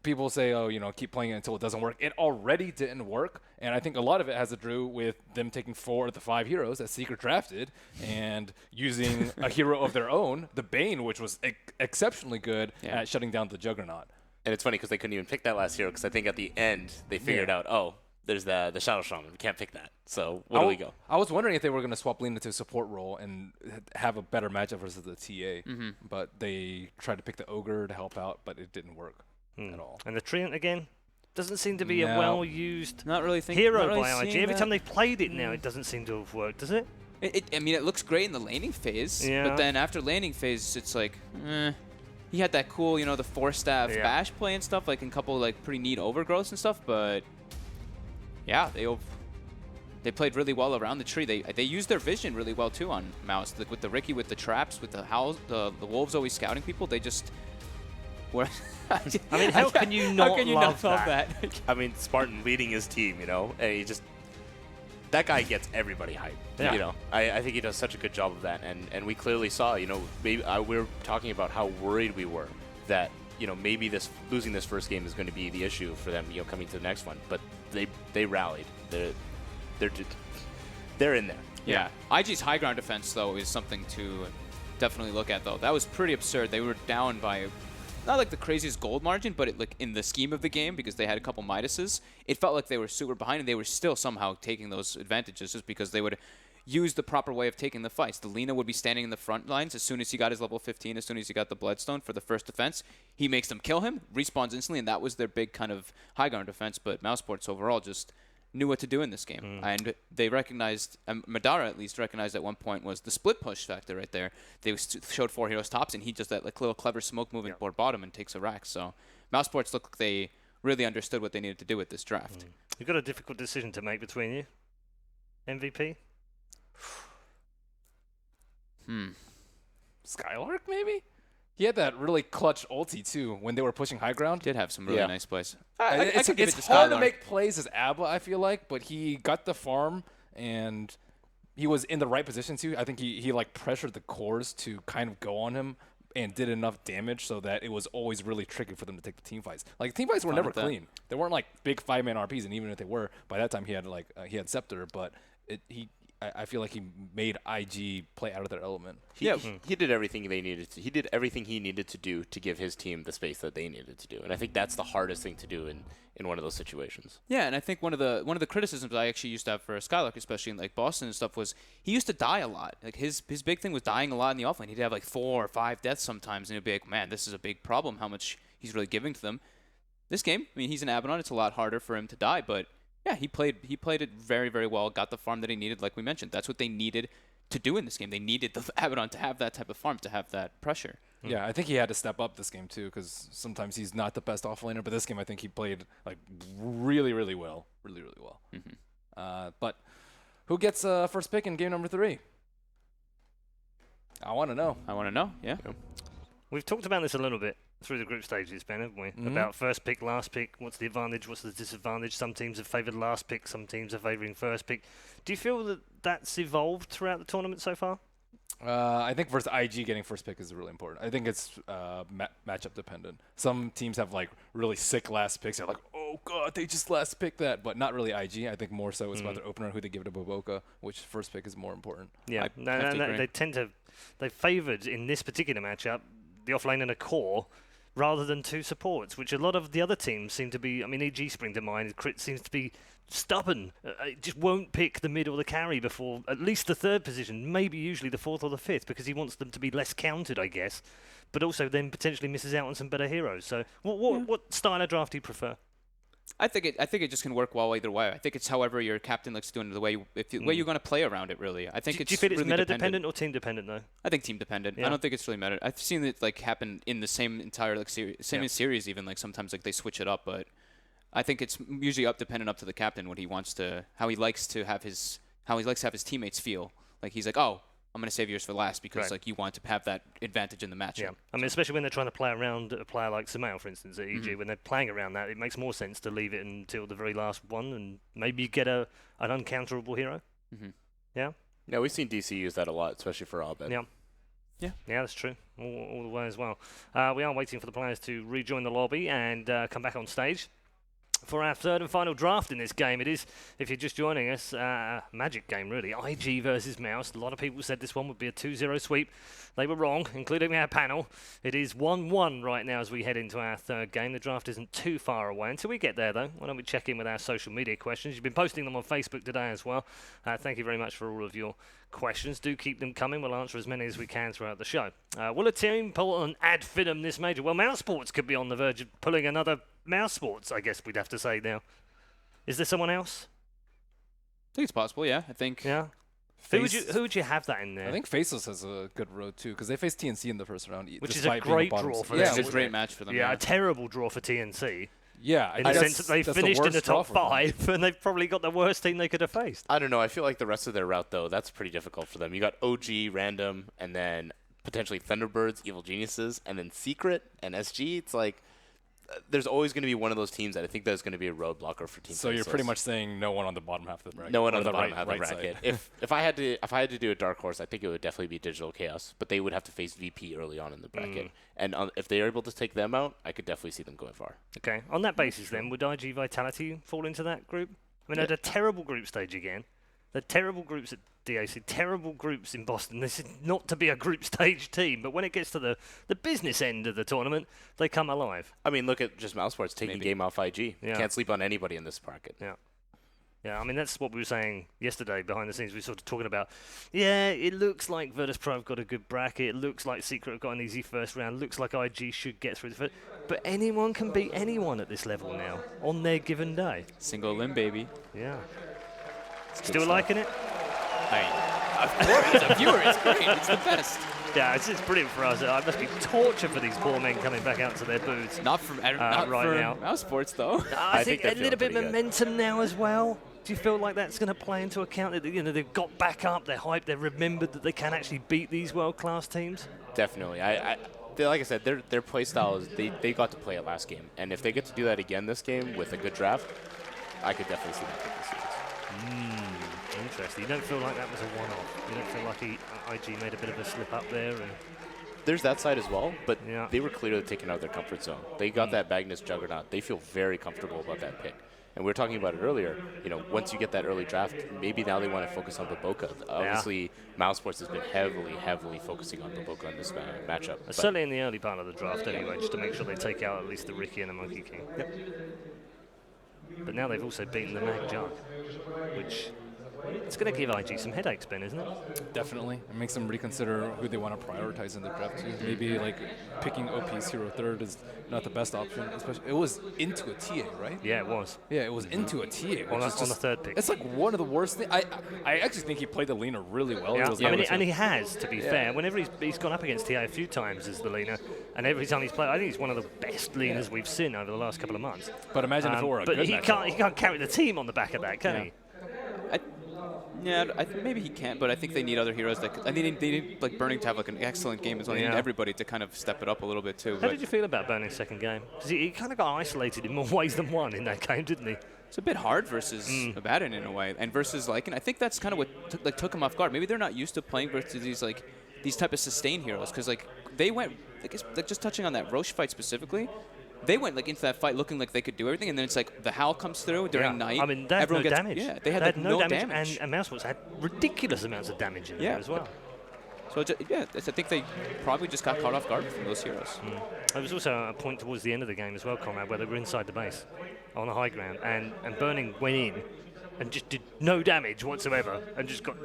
people say, keep playing it until it doesn't work. It already didn't work. And I think a lot of it has to do with them taking 4 of the 5 heroes that Secret drafted and using a hero of their own, the Bane, which was exceptionally good at shutting down the Juggernaut. And it's funny because they couldn't even pick that last hero because I think at the end they figured out, there's the Shadow Shaman. We can't pick that. So where do we go? I was wondering if they were going to swap Lina to a support role and have a better matchup versus the TA. But they tried to pick the Ogre to help out, but it didn't work at all. And the Treant, again, doesn't seem to be a well-used hero by IG. Every time they've played it now, it doesn't seem to have worked, does it? It looks great in the laning phase, but then after laning phase, it's like, He had that cool, the 4-staff bash play and stuff, like in a couple like pretty neat overgrowths and stuff, but yeah, they played really well around the tree. They used their vision really well too on Mouse, like with the Ricky, with the traps, with the howls, the wolves always scouting people. They just were. How can you not love that? I mean, Spartan leading his team, and he just. That guy gets everybody hyped. Yeah. I think he does such a good job of that, and we clearly saw. Maybe we were talking about how worried we were that maybe losing this first game is going to be the issue for them. Coming to the next one, but they rallied. They're in there. Yeah. IG's high ground defense though is something to definitely look at though. That was pretty absurd. They were down by. Not like the craziest gold margin, but like in the scheme of the game, because they had a couple Midases, it felt like they were super behind, and they were still somehow taking those advantages just because they would use the proper way of taking the fights. The Lina would be standing in the front lines as soon as he got his level 15, as soon as he got the Bloodstone for the first defense. He makes them kill him, respawns instantly, and that was their big kind of high ground defense. But Mousesports overall just knew what to do in this game. And they recognized, Madara at least recognized at one point, was the split push factor right there. They showed 4 heroes tops, and he just that like little clever smoke movement board bottom and takes a rack. So Mousesports looked like they really understood what they needed to do with this draft. You've got a difficult decision to make between you. MVP? Skylark, maybe? He had that really clutch ulti, too, when they were pushing high ground. Did have some really nice plays. It's hard to make plays as Abba, I feel like, but he got the farm, and he was in the right position, too. I think he like, pressured the cores to kind of go on him and did enough damage so that it was always really tricky for them to take the team fights. Like, team fights were never clean. They weren't, like, big 5-man RPs, and even if they were, by that time he had, he had Scepter, but I feel like he made IG play out of their element. He did everything they needed to. He did everything he needed to do to give his team the space that they needed to do, and I think that's the hardest thing to do in one of those situations. Yeah, and I think one of the criticisms I actually used to have for Skylark, especially in like Boston and stuff, was he used to die a lot. Like his big thing was dying a lot in the offlane. He'd have like 4 or 5 deaths sometimes, and it'd be like, man, this is a big problem. How much he's really giving to them. This game, he's an Abaddon. It's a lot harder for him to die, but. Yeah, he played it very, very well, got the farm that he needed, like we mentioned. That's what they needed to do in this game. They needed the Abaddon to have that type of farm, to have that pressure. Yeah, I think he had to step up this game, too, because sometimes he's not the best offlaner, but this game I think he played like really, really well. Really, really well. But who gets first pick in game number 3? I want to know. Yeah. We've talked about this a little bit through the group stages, Ben, haven't we? About first pick, last pick, what's the advantage, what's the disadvantage. Some teams have favoured last pick, some teams are favouring first pick. Do you feel that that's evolved throughout the tournament so far? I think versus IG getting first pick is really important. I think it's matchup dependent. Some teams have like really sick last picks. They're like, oh god, they just last picked that, but not really IG. I think more so it's about their opener, who they give to Boboka, which first pick is more important. Yeah, they favoured in this particular matchup the offlane and a core rather than 2 supports, which a lot of the other teams seem to be. I mean, EG spring to mind. Crit seems to be stubborn. It just won't pick the mid or the carry before at least the 3rd position, maybe usually the 4th or the 5th, because he wants them to be less counted, I guess. But also then potentially misses out on some better heroes. So what style of draft do you prefer? I think it just can work well either way. I think it's however your captain likes to do it, the way way you're going to play around it. Really, I think do it's. you feel it's really meta dependent or team dependent though? I think team dependent. Yeah. I don't think it's really meta. I've seen it like happen in the same entire like series even, like sometimes like they switch it up, but I think it's usually dependent up to the captain what he wants to, how he likes to have his teammates feel. Like he's like, oh, I'm going to save yours for last because like you want to have that advantage in the match. Yeah, I mean, especially when they're trying to play around a player like Samael, for instance, at EG, when they're playing around that, it makes more sense to leave it until the very last one and maybe get an uncounterable hero. Yeah? Yeah, we've seen DC use that a lot, especially for Abed. Yeah. Yeah, that's true. All the way as well. We are waiting for the players to rejoin the lobby and come back on stage for our third and final draft in this game. It is, if you're just joining us, magic game really. IG versus Mouse. A lot of people said this one would be a 2-0 sweep. They were wrong, including our panel. It is 1-1 right now as we head into our third game. The draft isn't too far away. Until we get there, though, why don't we check in with our social media questions? You've been posting them on Facebook today as well. Thank you very much for all of your questions. Do keep them coming. We'll answer as many as we can throughout the show. Will a team pull an ad finum this major? Well, Mousesports could be on the verge of pulling another Mousesports, I guess we'd have to say now. Is there someone else? I think it's possible, yeah. I think. Yeah. Who would you have that in there? I think Faceless has a good road too, because they faced TNC in the first round, which is a great draw for them. Yeah, it's a great match for them. Yeah, a terrible draw for TNC. Yeah, in the sense that they finished in the top 5, and they've probably got the worst team they could have faced. I don't know. I feel like the rest of their route, though, that's pretty difficult for them. You got OG, Random, and then potentially Thunderbirds, Evil Geniuses, and then Secret and SG. It's like there's always going to be one of those teams that I think that's going to be a roadblocker for Team So you're pretty much saying no one on the bottom half of the bracket. No one on the bottom half of the bracket. If I had to do a dark horse, I think it would definitely be Digital Chaos, but they would have to face VP early on in the bracket. And if they are able to take them out, I could definitely see them going far. Okay. On that basis, then, would IG Vitality fall into that group? I mean, they had a terrible group stage again. They're terrible groups at DAC, terrible groups in Boston. This is not to be a group stage team, but when it gets to the business end of the tournament, they come alive. I mean, look at just Mousesports taking game off IG. Yeah. Can't sleep on anybody in this bracket. Yeah. Yeah, I mean, that's what we were saying yesterday behind the scenes. We were sort of talking about, yeah, it looks like Virtus Pro have got a good bracket. It looks like Secret have got an easy first round. Looks like IG should get through the first. But anyone can beat anyone at this level now on their given day. Single limb, baby. Yeah. Still liking it? Of course, as a viewer, it's great. It's the best. Yeah, it's brilliant for us. It must be torture for these poor men coming back out to their booths. Not for right now. Mousesports, though. I think a little bit of momentum now as well. Do you feel like that's going to play into account? You know, they've got back up, they're hyped, they've remembered that they can actually beat these world-class teams? Definitely. Like I said, their play style is they got to play it last game, and if they get to do that again this game with a good draft, I could definitely see them take the series. Interesting. You don't feel like that was a one-off? You don't feel like IG made a bit of a slip up there? There's that side as well, but yeah. They were clearly taken out of their comfort zone. They got that Magnus Juggernaut. They feel very comfortable about that pick. And we were talking about it earlier. You know, once you get that early draft, maybe now they want to focus on Baboka. Obviously, Mousesports has been heavily focusing on Baboka in this matchup. Certainly in the early part of the draft, anyway, just to make sure they take out at least the Ricky and the Monkey King. Yep. But now they've also beaten the Mag Jug, which it's going to give IG some headaches, Ben, isn't it? Definitely. It makes them reconsider who they want to prioritize in the draft too. Maybe like picking OP's hero third is not the best option. Especially, it was into a TA, right? Yeah, it was. Yeah, it was into a TA. On the third pick. It's like one of the worst things. I actually think he played the Lina really well. Yeah, I mean, and he has, to be fair. Whenever he's gone up against TA a few times as the Lina, and every time he's played, I think he's one of the best Linas we've seen over the last couple of months. But imagine if it were a good matchup. But he can't carry the team on the back of that, can he? I think maybe he can't, but I think they need other heroes. They need like Burning to have like an excellent game as well. They need everybody to kind of step it up a little bit too. How did you feel about Burning's second game? Because he kind of got isolated in more ways than one in that game, didn't he? It's a bit hard versus Abaddon in a way, and versus Lycan. I think that's kind of what took him off guard. Maybe they're not used to playing versus these type of sustain heroes, because like they went just touching on that Roche fight specifically. They went like into that fight looking like they could do everything, and then it's like the Howl comes through during night. I mean, they had no damage. Yeah, they had no damage. And Mousesports had ridiculous amounts of damage in there as well. So I think they probably just got caught off guard from those heroes. There was also a point towards the end of the game as well, Conrad, where they were inside the base on the high ground, and Burning went in and just did no damage whatsoever, and just got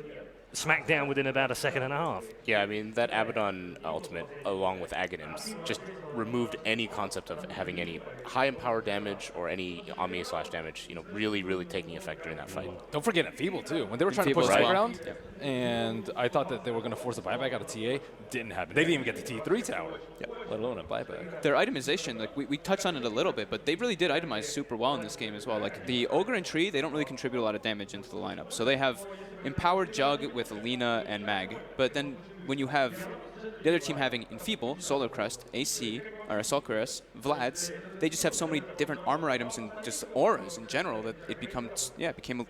smacked down within about a second and a half. Yeah, I mean, that Abaddon ultimate, along with Aghanims, just removed any concept of having any high empower damage or any Omni slash damage, really, really taking effect during that fight. Don't forget Enfeeble, too. When they were trying to push Enfeeble the as well. ground, and I thought that they were going to force a buyback out of TA, didn't happen. They didn't even get the T3 tower, let alone a buyback. Their itemization, like we touched on it a little bit, but they really did itemize super well in this game as well. Like the Ogre and Tree, they don't really contribute a lot of damage into the lineup. So they have Empowered Jug with Lina and Mag, but then when you have the other team having Enfeeble, Solar Crest, AC, or Assault Vlad's, they just have so many different armor items and just auras in general that it became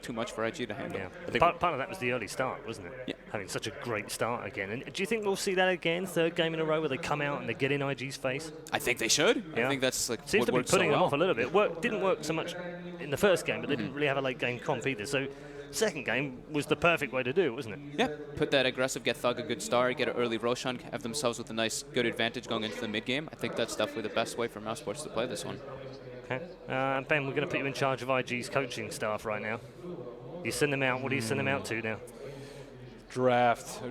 too much for IG to handle. Yeah. Part of that was the early start, wasn't it? Yeah. Having such a great start again. And do you think we'll see that again, third game in a row, where they come out and they get in IG's face? I think they should. Yeah. I think that's like Seems what to be works putting so them well. off a little bit. Didn't work so much in the first game, but they didn't really have a late game comp either. So second game was the perfect way to do it, wasn't it? Yeah, put that aggressive, get Thug a good start, get an early Roshan, have themselves with a nice, good advantage going into the mid game. I think that's definitely the best way for Mousesports to play this one. Okay. Ben, we're going to put you in charge of IG's coaching staff right now. You send them out. What do you send them out to now? Draft.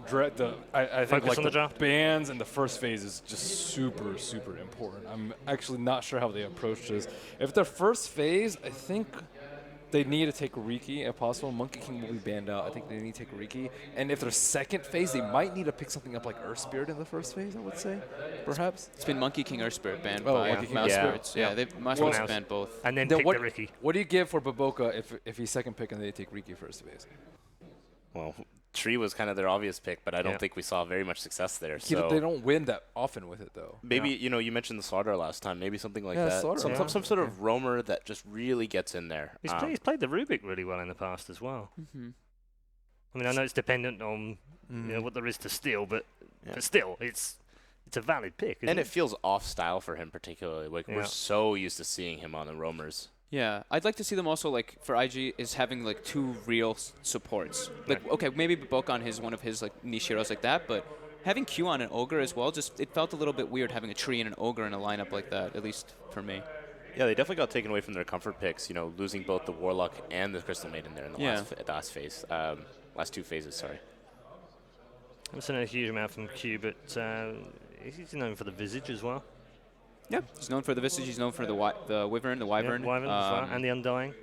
I think Focus like on the draft? bands and the first phase is just super, super important. I'm actually not sure how they approach this. If their first phase, I think they need to take Riki if possible. Monkey King will be banned out. I think they need to take Riki. And if their second phase, they might need to pick something up like Earth Spirit in the first phase, I would say, perhaps. It's been Monkey King or Spirit banned Oh, by Monkey King. Mousesports. Yeah. Yeah, Mousesports banned both. And then Then pick what, the Ricky. what do you give for Baboka if he's second pick and they take Riki first phase? Well, Tree was kind of their obvious pick, but I don't Yeah. think we saw very much success there. They don't win that often with it, though. Maybe, you mentioned the Slaughter last time. Maybe something like Yeah, that. Slaughter. Some sort of roamer that just really gets in there. He's played the Rubik really well in the past as well. I mean, I know it's dependent on what there is to steal, but still, it's a valid pick. Isn't And it it feels off style for him particularly. Like Yeah. we're so used to seeing him on the roamers. Yeah, I'd like to see them also, like, for IG, is having, like, two real supports. Like, okay, maybe Babokon is one of his, like, niche heroes like that, but having Q on an Ogre as well, it felt a little bit weird having a Tree and an Ogre in a lineup like that, at least for me. Yeah, they definitely got taken away from their comfort picks, losing both the Warlock and the Crystal Maiden there in the last phase. Last two phases, sorry. I'm seeing a huge amount from Q, but he's known for the Visage as well. Yeah, he's known for the Visage, he's known for the Wyvern, Yeah, Wyvern as well, and the Undying.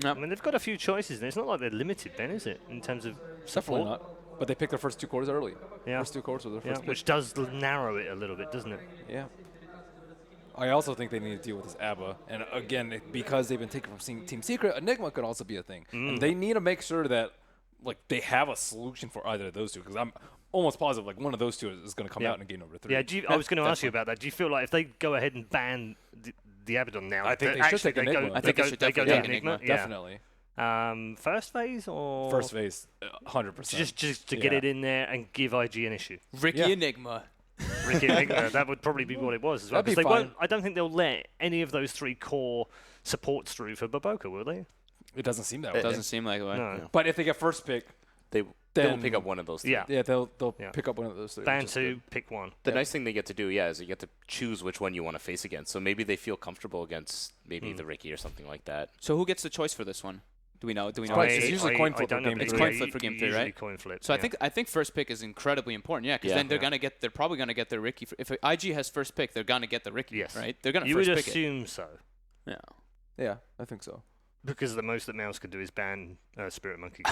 Yep. I mean, they've got a few choices there. It's not like they're limited, Ben, is it, in terms of support? Definitely not. But they picked their first two cores early. Yeah. First two cores were their first pick. Which does narrow it a little bit, doesn't it? Yeah. I also think they need to deal with this ABBA. And again, because they've been taken from Team Secret, Enigma could also be a thing. And they need to make sure that they have a solution for either of those two. Because I'm almost positive one of those two is going to come out in game number 3. Yeah, I was going to ask you about that. Do you feel like if they go ahead and ban the Abaddon now, I think that they should actually take Enigma. I think they should definitely take Enigma. Yeah. Definitely. First phase or First phase, 100%. just to get it in there and give IG an issue. Ricky Yeah. Enigma. Ricky Enigma, that would probably be what it was as well. That'd be Because fine. I don't think they'll let any of those three core supports through for Baboka, will they? It doesn't seem that It way. doesn't seem like it. No. But if they get first pick, They will Then- pick up one of those three. Yeah. yeah, they'll Yeah. pick up one of those three. Ban which is two, good. pick one. The nice thing they get to do, is you get to choose which one you want to face against. So maybe they feel comfortable against maybe the Ricky or something like that. So who gets the choice for this one? Do we know? It's usually coin flip I don't for game know, three. but It's coin flip for game three, usually right? Coin flip. So yeah. I think first pick is incredibly important, yeah, because Yeah. then they're probably gonna get their Ricky. If IG has first pick, they're gonna get the Ricky, Yes. right? They're gonna you first would pick it. assume so, Yeah. Yeah, I think so. because the most that Mouse could do is ban Spirit Monkey.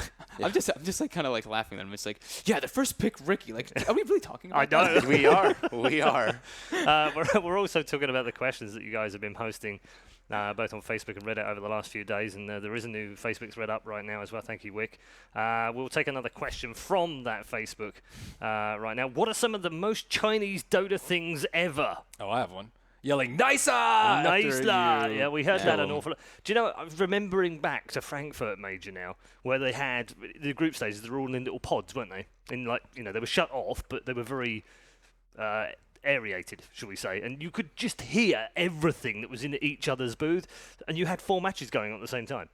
I'm just like kind of like laughing at them. It's like, yeah, the first pick Ricky. Like, are we really talking about I that? know. We are. We are. We're also talking about the questions that you guys have been posting, both on Facebook and Reddit over the last few days, and there is a new Facebook thread up right now as well. Thank you, Wick. We'll take another question from that Facebook right now. What are some of the most Chinese Dota things ever? Oh, I have one. Yelling, Nisa! Nice la! Yeah, we heard that an Yeah. awful lot. Do you know, I'm remembering back to Frankfurt Major now, where they had the group stages, they were all in little pods, weren't they? In they were shut off, but they were very aerated, shall we say. And you could just hear everything that was in each other's booth, and you had 4 matches going on at the same time.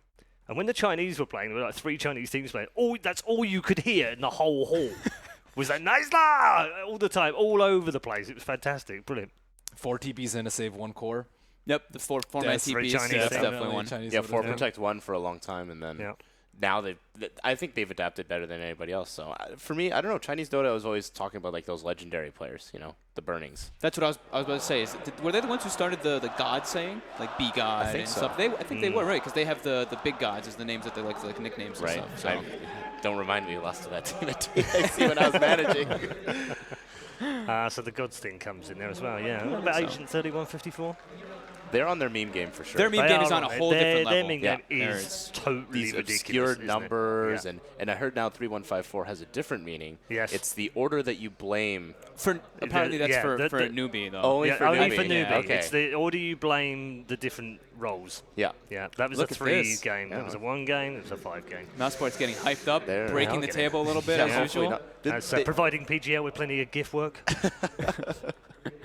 And when the Chinese were playing, there were like 3 Chinese teams playing, that's all you could hear in the whole hall. Was that nice la! All the time, all over the place. It was fantastic, brilliant. 4 TPs in to save 1 core. Yep, the four man That's very TPs. Chinese That's thing. definitely one. Chinese Yeah, Dota 4 thing. protect 1 for a long time, and then Yeah. now I think they've adapted better than anybody else. So for me, I don't know. Chinese Dota was always talking about like those legendary players, the Burnings. That's what I was about to say. Were they the ones who started the God saying, like be God I think and so. stuff? I think they were, right? Because they have the big gods as the names that they like nicknames Right. and stuff. So. Don't remind me, we lost to that team at TIC when I was managing. So the Gods thing comes in there as well, yeah. What about Agent 3154? They're on their meme game for sure. Their meme game is on a whole different Their level. meme game is totally These ridiculous. obscure isn't it? numbers, Yeah. and I heard now 3154 has a different meaning. Yes. It's the order that you blame. Apparently that's yeah, for the- a newbie, though. Only Yeah, for only newbie. for newbie. Yeah. Okay. It's the order you blame the different roles. Yeah. Yeah, that was Look a at 3 this. game. Yeah. There was a 1 game. There was a 5 game. Mousesports getting hyped up, There. breaking the Okay. table a little bit Yeah, as hopefully usual. Did That's they- providing PGL with plenty of GIF work.